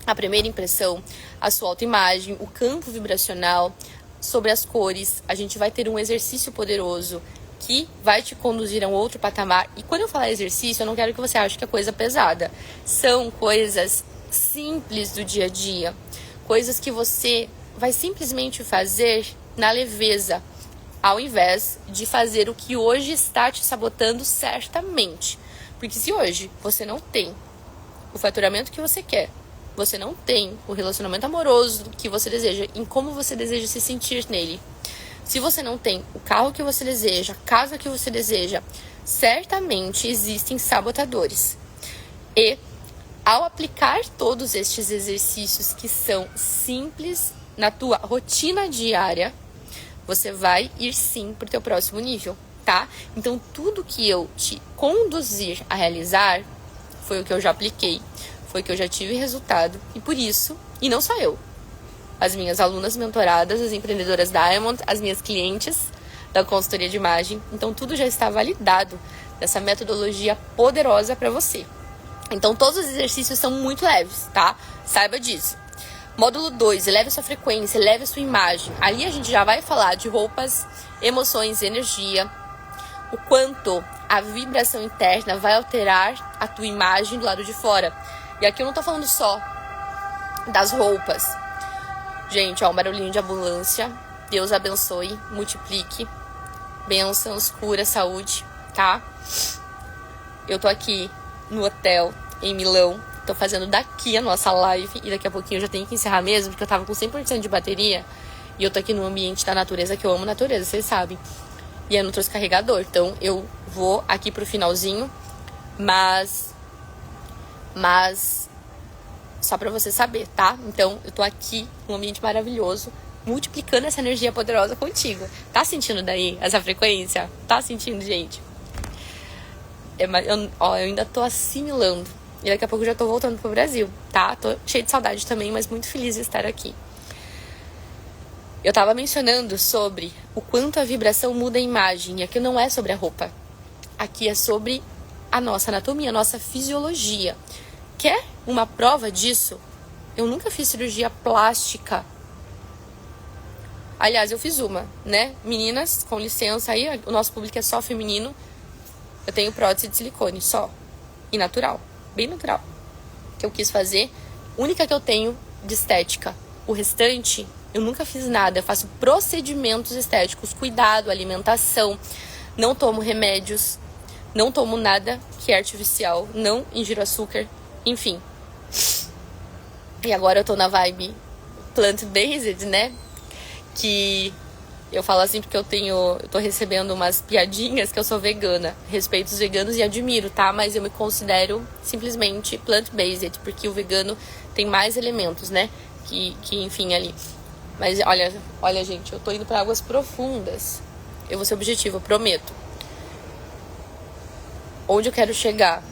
a primeira impressão, a sua autoimagem, o campo vibracional, sobre as cores. A gente vai ter um exercício poderoso que vai te conduzir a um outro patamar. E quando eu falar exercício, eu não quero que você ache que é coisa pesada. São coisas simples do dia a dia. Coisas que você vai simplesmente fazer na leveza, ao invés de fazer o que hoje está te sabotando certamente. Porque se hoje você não tem o faturamento que você quer, você não tem o relacionamento amoroso que você deseja, em como você deseja se sentir nele, se você não tem o carro que você deseja, a casa que você deseja, certamente existem sabotadores. E ao aplicar todos estes exercícios que são simples na tua rotina diária, você vai ir sim para o teu próximo nível, tá? Então, tudo que eu te conduzir a realizar foi o que eu já apliquei, foi o que eu já tive resultado. E por isso, e não só eu, as minhas alunas mentoradas, as empreendedoras Diamond, as minhas clientes da consultoria de imagem. Então, tudo já está validado dessa metodologia poderosa para você. Então, todos os exercícios são muito leves, tá? Saiba disso. Módulo 2, eleve a sua frequência, eleve a sua imagem. Ali a gente já vai falar de roupas, emoções, energia, o quanto a vibração interna vai alterar a tua imagem do lado de fora. E aqui eu não tô falando só das roupas. Gente, ó, um barulhinho de ambulância. Deus abençoe, multiplique. Bênçãos, cura, saúde, tá? Eu tô aqui no hotel em Milão. Tô fazendo daqui a nossa live e daqui a pouquinho eu já tenho que encerrar mesmo, porque eu tava com 100% de bateria e eu tô aqui no ambiente da natureza, que eu amo natureza, vocês sabem. E eu não trouxe carregador, então eu vou aqui pro finalzinho, mas só pra você saber, tá? Então eu tô aqui num ambiente maravilhoso, multiplicando essa energia poderosa contigo. Tá sentindo daí essa frequência? Tá sentindo, gente? Eu ainda tô assimilando. E daqui a pouco eu já tô voltando pro Brasil, tá? Tô cheia de saudade também, mas muito feliz de estar aqui. Eu tava mencionando sobre o quanto a vibração muda a imagem. E aqui não é sobre a roupa. Aqui é sobre a nossa anatomia, a nossa fisiologia. Quer uma prova disso? Eu nunca fiz cirurgia plástica. Aliás, eu fiz uma, né? Meninas, com licença aí, o nosso público é só feminino. Eu tenho prótese de silicone, só. E natural. Bem natural, que eu quis fazer, única que eu tenho de estética. O restante, eu nunca fiz nada. Eu faço procedimentos estéticos, cuidado, alimentação, não tomo remédios, não tomo nada que é artificial, não ingiro açúcar, enfim. E agora eu tô na vibe plant-based, né? Que eu falo assim porque eu tô recebendo umas piadinhas que eu sou vegana. Respeito os veganos e admiro, tá? Mas eu me considero simplesmente plant-based, porque o vegano tem mais elementos, né? Que enfim, ali. Mas olha, gente, eu tô indo pra águas profundas. Eu vou ser objetivo, eu prometo. Onde eu quero chegar?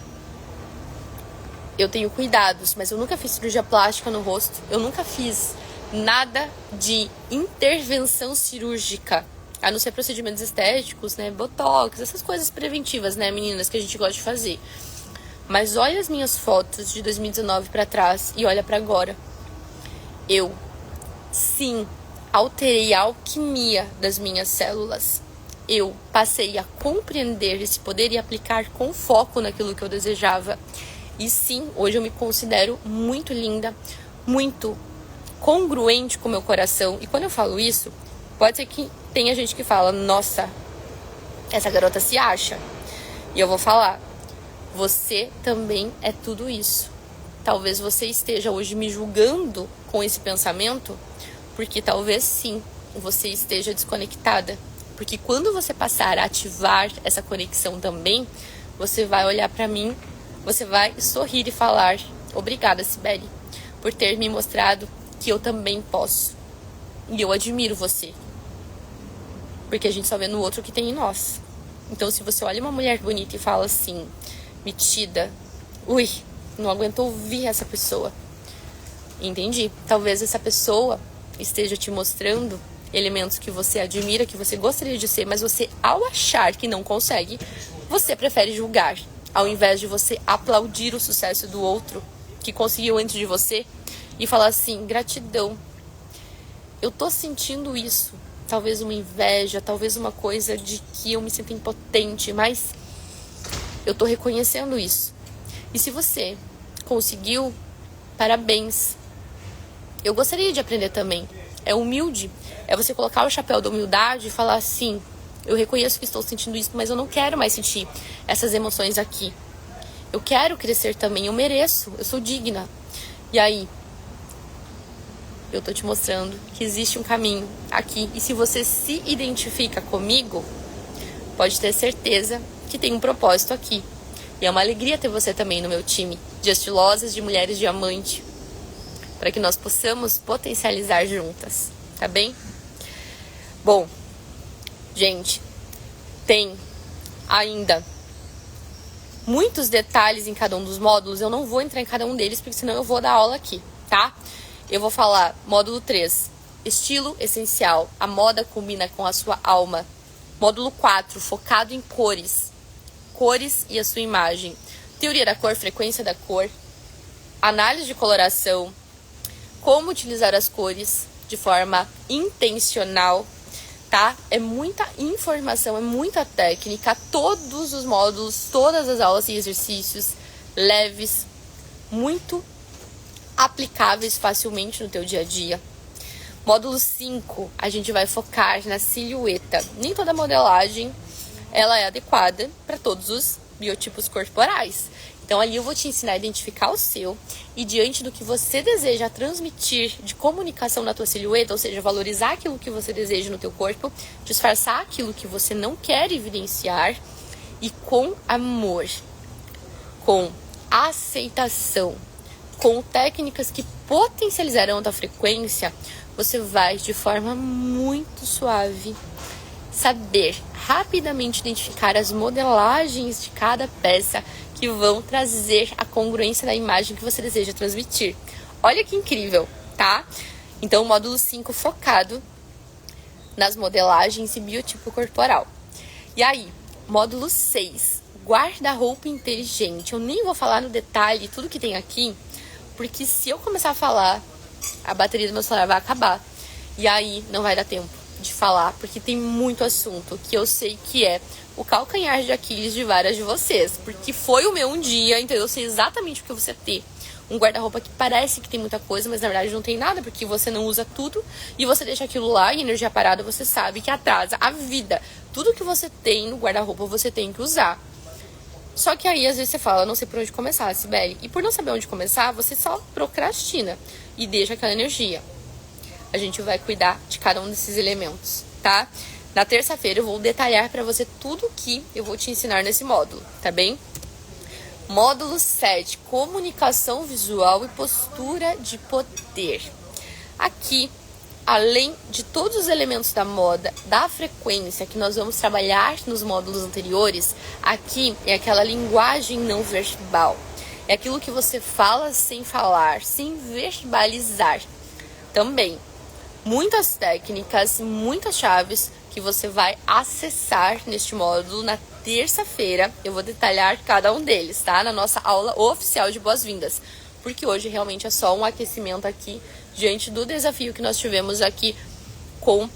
Eu tenho cuidados, mas eu nunca fiz cirurgia plástica no rosto. Eu nunca fiz nada de intervenção cirúrgica, a não ser procedimentos estéticos, né, botox, essas coisas preventivas, né, meninas, que a gente gosta de fazer. Mas olha as minhas fotos de 2019 pra trás e olha pra agora. Eu, sim, alterei a alquimia das minhas células. Eu passei a compreender esse poder e aplicar com foco naquilo que eu desejava. E sim, hoje eu me considero muito linda, muito congruente com o meu coração. E quando eu falo isso, pode ser que tenha gente que fala, nossa, essa garota se acha. E eu vou falar, você também é tudo isso. Talvez você esteja hoje me julgando com esse pensamento, porque talvez sim, você esteja desconectada. Porque quando você passar a ativar essa conexão também, você vai olhar pra mim, você vai sorrir e falar: obrigada, Cibele, por ter me mostrado que eu também posso. E eu admiro você. Porque a gente só vê no outro o que tem em nós. Então, se você olha uma mulher bonita e fala assim, metida, ui, não aguento ouvir essa pessoa. Entendi. Talvez essa pessoa esteja te mostrando elementos que você admira, que você gostaria de ser, mas você, ao achar que não consegue, você prefere julgar, ao invés de você aplaudir o sucesso do outro que conseguiu antes de você e falar assim: gratidão, eu tô sentindo isso, talvez uma inveja, talvez uma coisa de que eu me sinto impotente, mas eu tô reconhecendo isso. E se você conseguiu, parabéns. Eu gostaria de aprender também. É humilde. É você colocar o chapéu da humildade e falar assim: eu reconheço que estou sentindo isso, mas eu não quero mais sentir essas emoções aqui. Eu quero crescer também, eu mereço, eu sou digna. E aí, eu tô te mostrando que existe um caminho aqui. E se você se identifica comigo, pode ter certeza que tem um propósito aqui. E é uma alegria ter você também no meu time de estilosas, de mulheres diamante, para que nós possamos potencializar juntas, tá bem? Bom, gente, tem ainda muitos detalhes em cada um dos módulos. Eu não vou entrar em cada um deles, porque senão eu vou dar aula aqui, tá? Eu vou falar módulo 3, estilo essencial, a moda combina com a sua alma. Módulo 4, focado em cores, cores e a sua imagem. Teoria da cor, frequência da cor, análise de coloração, como utilizar as cores de forma intencional, tá? É muita informação, é muita técnica. Todos os módulos, todas as aulas e exercícios leves, muito aplicáveis facilmente no teu dia a dia. Módulo 5, a gente vai focar na silhueta. Nem toda modelagem ela é adequada para todos os biotipos corporais. Então ali eu vou te ensinar a identificar o seu e diante do que você deseja transmitir de comunicação na tua silhueta, ou seja, valorizar aquilo que você deseja no teu corpo, disfarçar aquilo que você não quer evidenciar e com amor, com aceitação, com técnicas que potencializarão a tua frequência, você vai de forma muito suave saber rapidamente identificar as modelagens de cada peça que vão trazer a congruência da imagem que você deseja transmitir. Olha que incrível, tá? Então, o módulo 5 focado nas modelagens e biotipo corporal. E aí, módulo 6, guarda-roupa inteligente. Eu nem vou falar no detalhe tudo que tem aqui, porque se eu começar a falar, a bateria do meu celular vai acabar. E aí, não vai dar tempo de falar, porque tem muito assunto que eu sei que é o calcanhar de Aquiles de várias de vocês, porque foi o meu um dia, então eu sei exatamente o que você ter um guarda-roupa que parece que tem muita coisa, mas na verdade não tem nada, porque você não usa tudo e você deixa aquilo lá e energia parada, você sabe que atrasa a vida. Tudo que você tem no guarda-roupa você tem que usar. Só que aí às vezes você fala: não sei por onde começar, Cibele. E por não saber onde começar, você só procrastina e deixa aquela energia. A gente vai cuidar de cada um desses elementos, tá? Na terça-feira eu vou detalhar para você tudo que eu vou te ensinar nesse módulo, tá bem? Módulo 7, comunicação visual e postura de poder. Aqui, além de todos os elementos da moda, da frequência que nós vamos trabalhar nos módulos anteriores, aqui é aquela linguagem não verbal. É aquilo que você fala sem falar, sem verbalizar. Também muitas técnicas, muitas chaves que você vai acessar neste módulo. Na terça-feira eu vou detalhar cada um deles, tá? Na nossa aula oficial de boas-vindas. Porque hoje realmente é só um aquecimento aqui diante do desafio que nós tivemos aqui com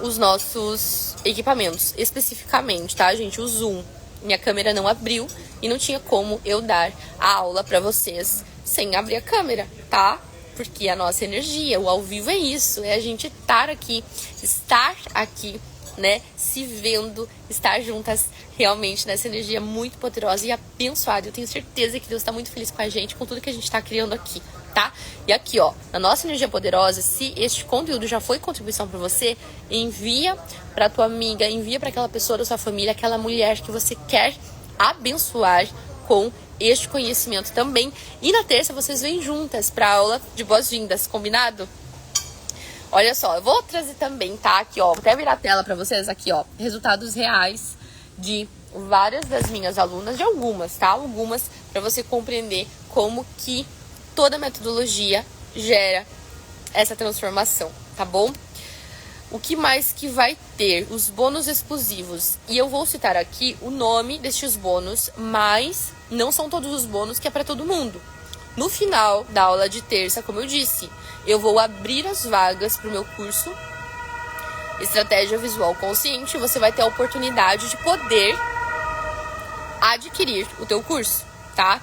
os nossos equipamentos. Especificamente, tá, gente? O Zoom. Minha câmera não abriu e não tinha como eu dar a aula pra vocês sem abrir a câmera, tá? Porque a nossa energia, o ao vivo é isso, é a gente estar aqui, né, se vendo, estar juntas realmente nessa energia muito poderosa e abençoada. Eu tenho certeza que Deus está muito feliz com a gente, com tudo que a gente está criando aqui, tá? tá? E aqui, ó, na nossa energia poderosa, se este conteúdo já foi contribuição para você, envia para tua amiga, envia para aquela pessoa da sua família, aquela mulher que você quer abençoar com este conhecimento também. E na terça vocês vêm juntas para aula de boas-vindas, combinado? Olha só, eu vou trazer também, tá? Aqui, ó, vou até virar a tela para vocês aqui, ó, resultados reais de várias das minhas alunas, de algumas, tá? Algumas, para você compreender como que toda a metodologia gera essa transformação, tá bom? O que mais que vai ter? Os bônus exclusivos. E eu vou citar aqui o nome destes bônus, mas não são todos os bônus que é para todo mundo. No final da aula de terça, como eu disse, eu vou abrir as vagas para o meu curso Estratégia Visual Consciente. Você vai ter a oportunidade de poder adquirir o teu curso, tá?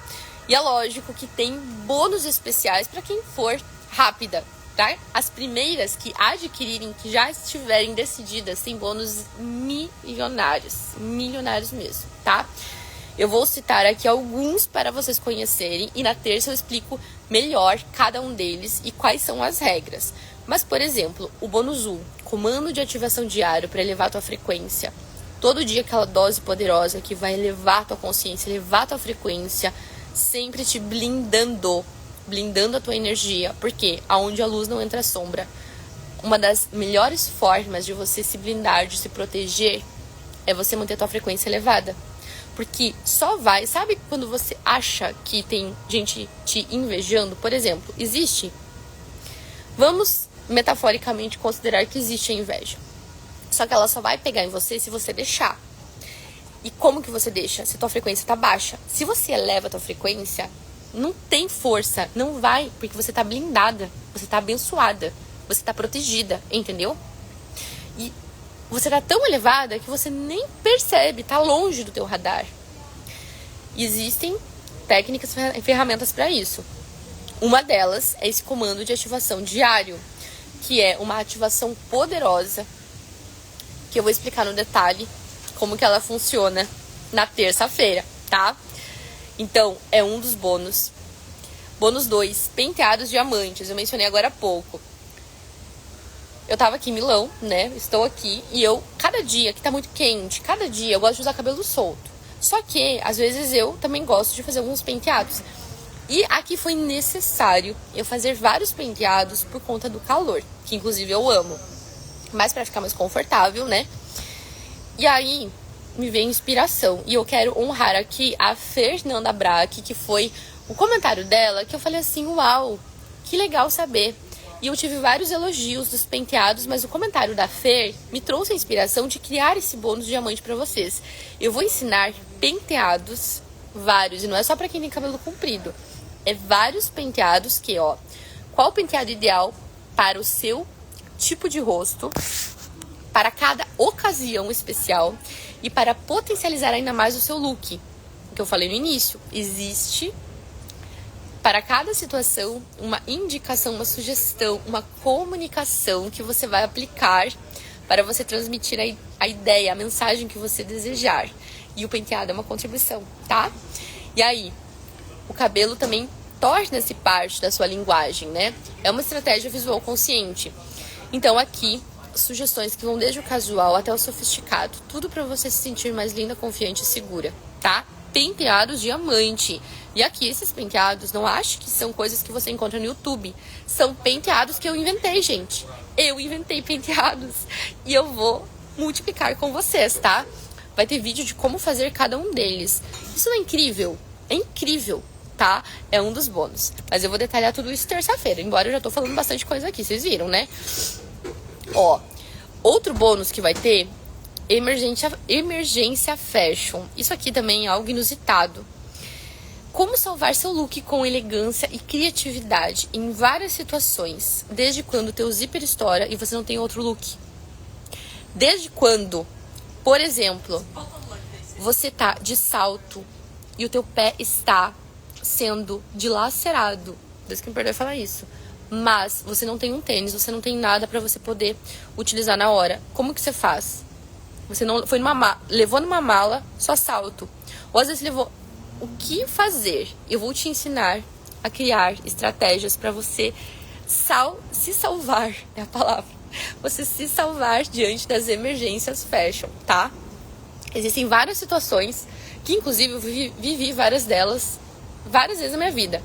E é lógico que tem bônus especiais para quem for rápida, tá? As primeiras que adquirirem, que já estiverem decididas, tem bônus milionários mesmo, tá? Eu vou citar aqui alguns para vocês conhecerem e na terça eu explico melhor cada um deles e quais são as regras. Mas, por exemplo, o bônus 1, comando de ativação diário para elevar a tua frequência. Todo dia aquela dose poderosa que vai elevar a tua consciência, elevar a tua frequência, sempre te blindando a tua energia, porque aonde a luz não entra a sombra. Uma das melhores formas de você se blindar, de se proteger, é você manter a tua frequência elevada. Porque só vai, sabe quando você acha que tem gente te invejando? Por exemplo, vamos metaforicamente considerar que existe a inveja. Só que ela só vai pegar em você se você deixar. E como que você deixa? Se a tua frequência tá baixa. Se você eleva a tua frequência, não tem força, não vai, porque você tá blindada, você tá abençoada, você tá protegida, entendeu? E você tá tão elevada que você nem percebe, tá longe do teu radar. Existem técnicas e ferramentas para isso. Uma delas é esse comando de ativação diário, que é uma ativação poderosa, que eu vou explicar no detalhe como que ela funciona na terça-feira, tá? Então, é um dos bônus. Bônus 2, penteados diamantes. Eu mencionei agora há pouco. Eu tava aqui em Milão, né? Estou aqui e cada dia que tá muito quente, cada dia eu gosto de usar cabelo solto. Só que, às vezes, eu também gosto de fazer alguns penteados. E aqui foi necessário eu fazer vários penteados por conta do calor, que inclusive eu amo. Mas pra ficar mais confortável, né? E aí me veio inspiração. E eu quero honrar aqui a Fernanda Braque, que foi o comentário dela, que eu falei assim, uau, que legal saber. E eu tive vários elogios dos penteados, mas o comentário da Fer me trouxe a inspiração de criar esse bônus de diamante pra vocês. Eu vou ensinar penteados, vários, e não é só pra quem tem cabelo comprido. É vários penteados que, ó, qual o penteado ideal para o seu tipo de rosto, para cada ocasião especial e para potencializar ainda mais o seu look. Que eu falei no início, existe para cada situação uma indicação, uma sugestão, uma comunicação que você vai aplicar para você transmitir a ideia, a mensagem que você desejar. E o penteado é uma contribuição, tá? E aí, o cabelo também torna-se parte da sua linguagem, né? É uma estratégia visual consciente. Então aqui, sugestões que vão desde o casual até o sofisticado. Tudo para você se sentir mais linda, confiante e segura, tá? Penteados diamante. E aqui, esses penteados, não acho que são coisas que você encontra no YouTube. São penteados que eu inventei, gente. Eu inventei penteados. E eu vou multiplicar com vocês, tá? Vai ter vídeo de como fazer cada um deles. Isso não é incrível? É incrível, tá? É um dos bônus. Mas eu vou detalhar tudo isso terça-feira. Embora eu já tô falando bastante coisa aqui, vocês viram, né? Ó, outro bônus que vai ter, emergência fashion. Isso aqui também é algo inusitado. Como salvar seu look com elegância e criatividade em várias situações. Desde quando o teu zíper estoura e você não tem outro look. Desde quando, por exemplo, você tá de salto e o teu pé está sendo dilacerado. Deus que me perdoe falar isso. Mas você não tem um tênis, você não tem nada pra você poder utilizar na hora. Como que você faz? Você não foi levou numa mala só salto. Ou às vezes levou. O que fazer? Eu vou te ensinar a criar estratégias para você se salvar, é a palavra. Você se salvar diante das emergências fashion, tá? Existem várias situações que, inclusive, eu vivi várias delas várias vezes na minha vida.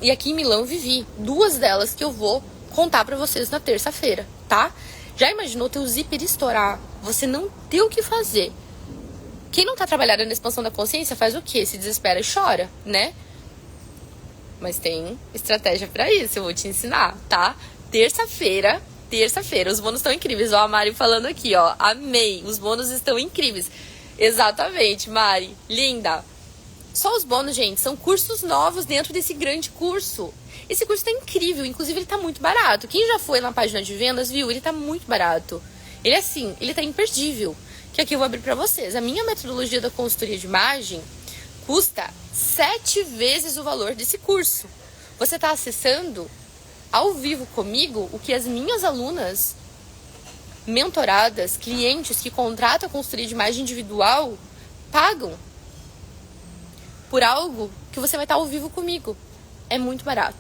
E aqui em Milão eu vivi 2 delas que eu vou contar pra vocês na terça-feira, tá? Já imaginou teu zíper estourar? Você não ter o que fazer. Quem não tá trabalhando na expansão da consciência faz o quê? Se desespera e chora, né? Mas tem estratégia pra isso, eu vou te ensinar, tá? Terça-feira, os bônus estão incríveis. Ó, a Mari falando aqui, ó. Amei, os bônus estão incríveis. Exatamente, Mari, linda. Só os bônus, gente, são cursos novos dentro desse grande curso. Esse curso tá incrível, inclusive ele tá muito barato. Quem já foi na página de vendas, viu? Ele tá muito barato. Ele é assim, ele tá imperdível. Que aqui eu vou abrir pra vocês. A minha metodologia da consultoria de imagem custa 7 vezes o valor desse curso. Você tá acessando ao vivo comigo o que as minhas alunas mentoradas, clientes que contratam a consultoria de imagem individual pagam por algo que você vai estar ao vivo comigo. É muito barato.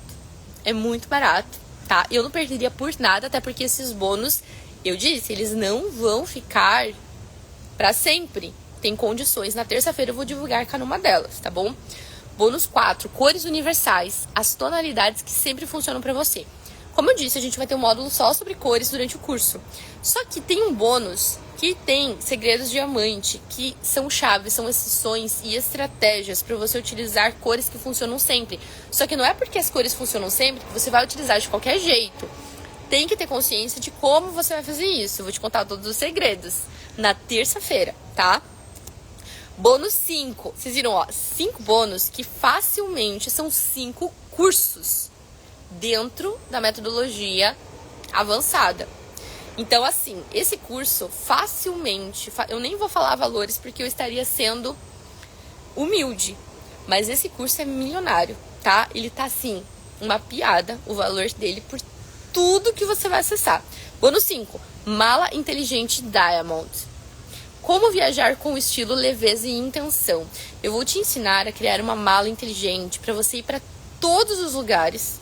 É muito barato, tá? Eu não perderia por nada, até porque esses bônus, eu disse, eles não vão ficar pra sempre. Tem condições. Na terça-feira eu vou divulgar cada uma delas, tá bom? Bônus 4, cores universais, as tonalidades que sempre funcionam pra você. Como eu disse, a gente vai ter um módulo só sobre cores durante o curso. Só que tem um bônus que tem segredos diamante, que são chaves, são exceções e estratégias para você utilizar cores que funcionam sempre. Só que não é porque as cores funcionam sempre que você vai utilizar de qualquer jeito. Tem que ter consciência de como você vai fazer isso. Eu vou te contar todos os segredos na terça-feira, tá? Bônus 5. Vocês viram, ó, 5 bônus que facilmente são 5 cursos dentro da metodologia avançada. Então, assim, esse curso facilmente, eu nem vou falar valores porque eu estaria sendo humilde, mas esse curso é milionário, tá? Ele tá, assim, uma piada, o valor dele, por tudo que você vai acessar. Bônus 5, mala inteligente Diamond. Como viajar com estilo, leveza e intenção. Eu vou te ensinar a criar uma mala inteligente para você ir para todos os lugares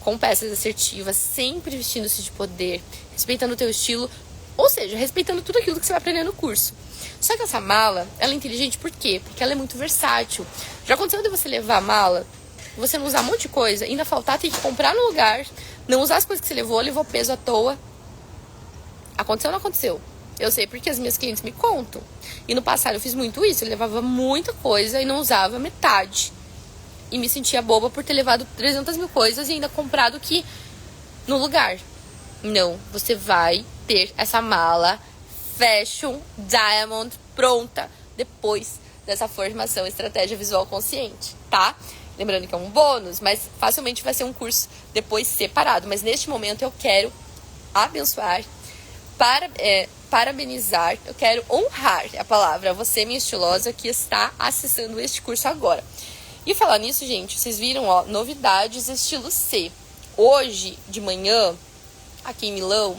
com peças assertivas, sempre vestindo-se de poder, respeitando o teu estilo, ou seja, respeitando tudo aquilo que você vai aprender no curso. Só que essa mala, ela é inteligente por quê? Porque ela é muito versátil. Já aconteceu de você levar a mala, você não usar um monte de coisa, ainda faltar, ter que comprar no lugar, não usar as coisas que você levou peso à toa. Aconteceu ou não aconteceu? Eu sei porque as minhas clientes me contam. E no passado eu fiz muito isso, eu levava muita coisa e não usava metade. E me sentia boba por ter levado 300 mil coisas e ainda comprado que no lugar. Não, você vai ter essa mala Fashion Diamond pronta depois dessa formação Estratégia Visual Consciente, tá? Lembrando que é um bônus, mas facilmente vai ser um curso depois separado. Mas neste momento eu quero abençoar, parabenizar, eu quero honrar a palavra a você, minha estilosa, que está acessando este curso agora. E falar nisso, gente, vocês viram, ó, novidades estilo C. Hoje, de manhã, aqui em Milão,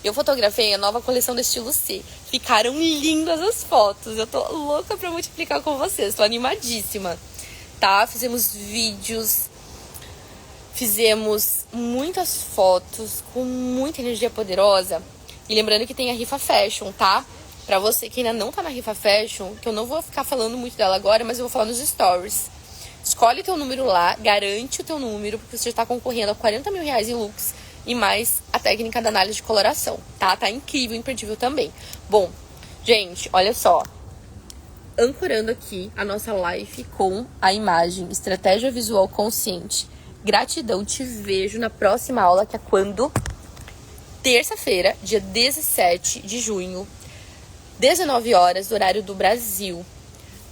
eu fotografei a nova coleção do estilo C. Ficaram lindas as fotos. Eu tô louca pra multiplicar com vocês. Tô animadíssima, tá? Fizemos vídeos, fizemos muitas fotos com muita energia poderosa. E lembrando que tem a Rifa Fashion, tá? Pra você que ainda não tá na Rifa Fashion, que eu não vou ficar falando muito dela agora, mas eu vou falar nos stories. Escolhe teu número lá, garante o teu número, porque você está concorrendo a 40 mil reais em looks e mais a técnica da análise de coloração, tá? Tá incrível, imperdível também. Bom, gente, olha só. Ancorando aqui a nossa live com a imagem Estratégia Visual Consciente. Gratidão, te vejo na próxima aula, que é quando? Terça-feira, dia 17 de junho, 19 horas, do horário do Brasil.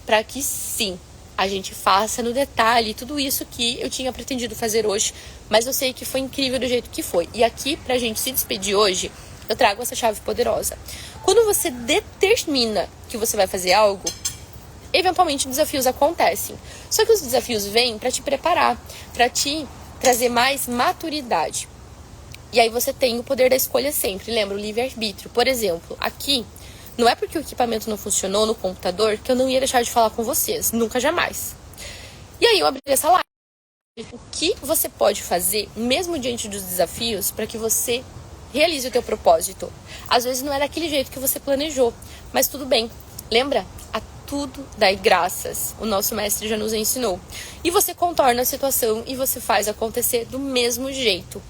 Para que sim, a gente faça no detalhe tudo isso que eu tinha pretendido fazer hoje, mas eu sei que foi incrível do jeito que foi. E aqui, pra gente se despedir hoje, eu trago essa chave poderosa. Quando você determina que você vai fazer algo, eventualmente desafios acontecem. Só que os desafios vêm para te preparar, para te trazer mais maturidade. E aí você tem o poder da escolha sempre. Lembra o livre-arbítrio? Por exemplo, aqui, não é porque o equipamento não funcionou no computador que eu não ia deixar de falar com vocês. Nunca, jamais. E aí eu abri essa live. O que você pode fazer, mesmo diante dos desafios, para que você realize o teu propósito? Às vezes não é daquele jeito que você planejou, mas tudo bem. Lembra? A tudo dai graças. O nosso mestre já nos ensinou. E você contorna a situação e você faz acontecer do mesmo jeito.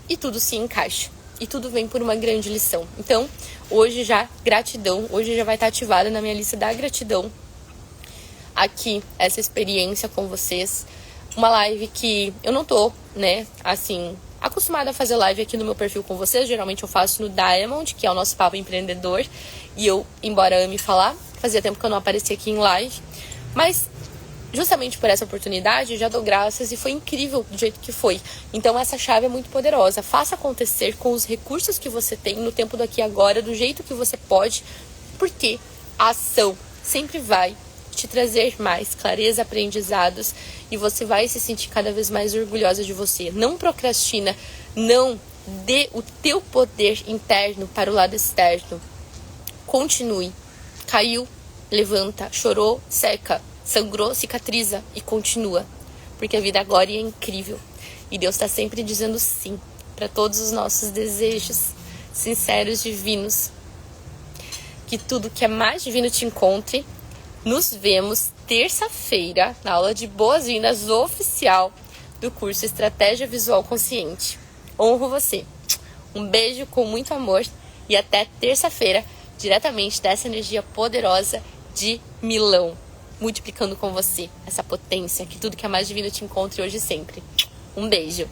E tudo se encaixa. E tudo vem por uma grande lição. Então, hoje já, gratidão. Hoje já vai estar ativada na minha lista da gratidão. Aqui, essa experiência com vocês. Uma live que eu não tô, né, assim, acostumada a fazer live aqui no meu perfil com vocês. Geralmente eu faço no Diamond, que é o nosso papo empreendedor. E eu, embora ame falar, fazia tempo que eu não aparecia aqui em live. Mas, justamente por essa oportunidade, já dou graças e foi incrível do jeito que foi. Então, essa chave é muito poderosa. Faça acontecer com os recursos que você tem no tempo do aqui e agora, do jeito que você pode, porque a ação sempre vai te trazer mais clareza, aprendizados, e você vai se sentir cada vez mais orgulhosa de você. Não procrastina, não dê o teu poder interno para o lado externo. Continue. Caiu, levanta, chorou, seca, sangrou, cicatriza e continua. Porque a vida agora é incrível. E Deus está sempre dizendo sim para todos os nossos desejos sinceros, divinos. Que tudo que é mais divino te encontre. Nos vemos terça-feira na aula de boas-vindas oficial do curso Estratégia Visual Consciente. Honro você. Um beijo com muito amor e até terça-feira, diretamente dessa energia poderosa de Milão, multiplicando com você essa potência, que tudo que é mais divino te encontre hoje e sempre. Um beijo.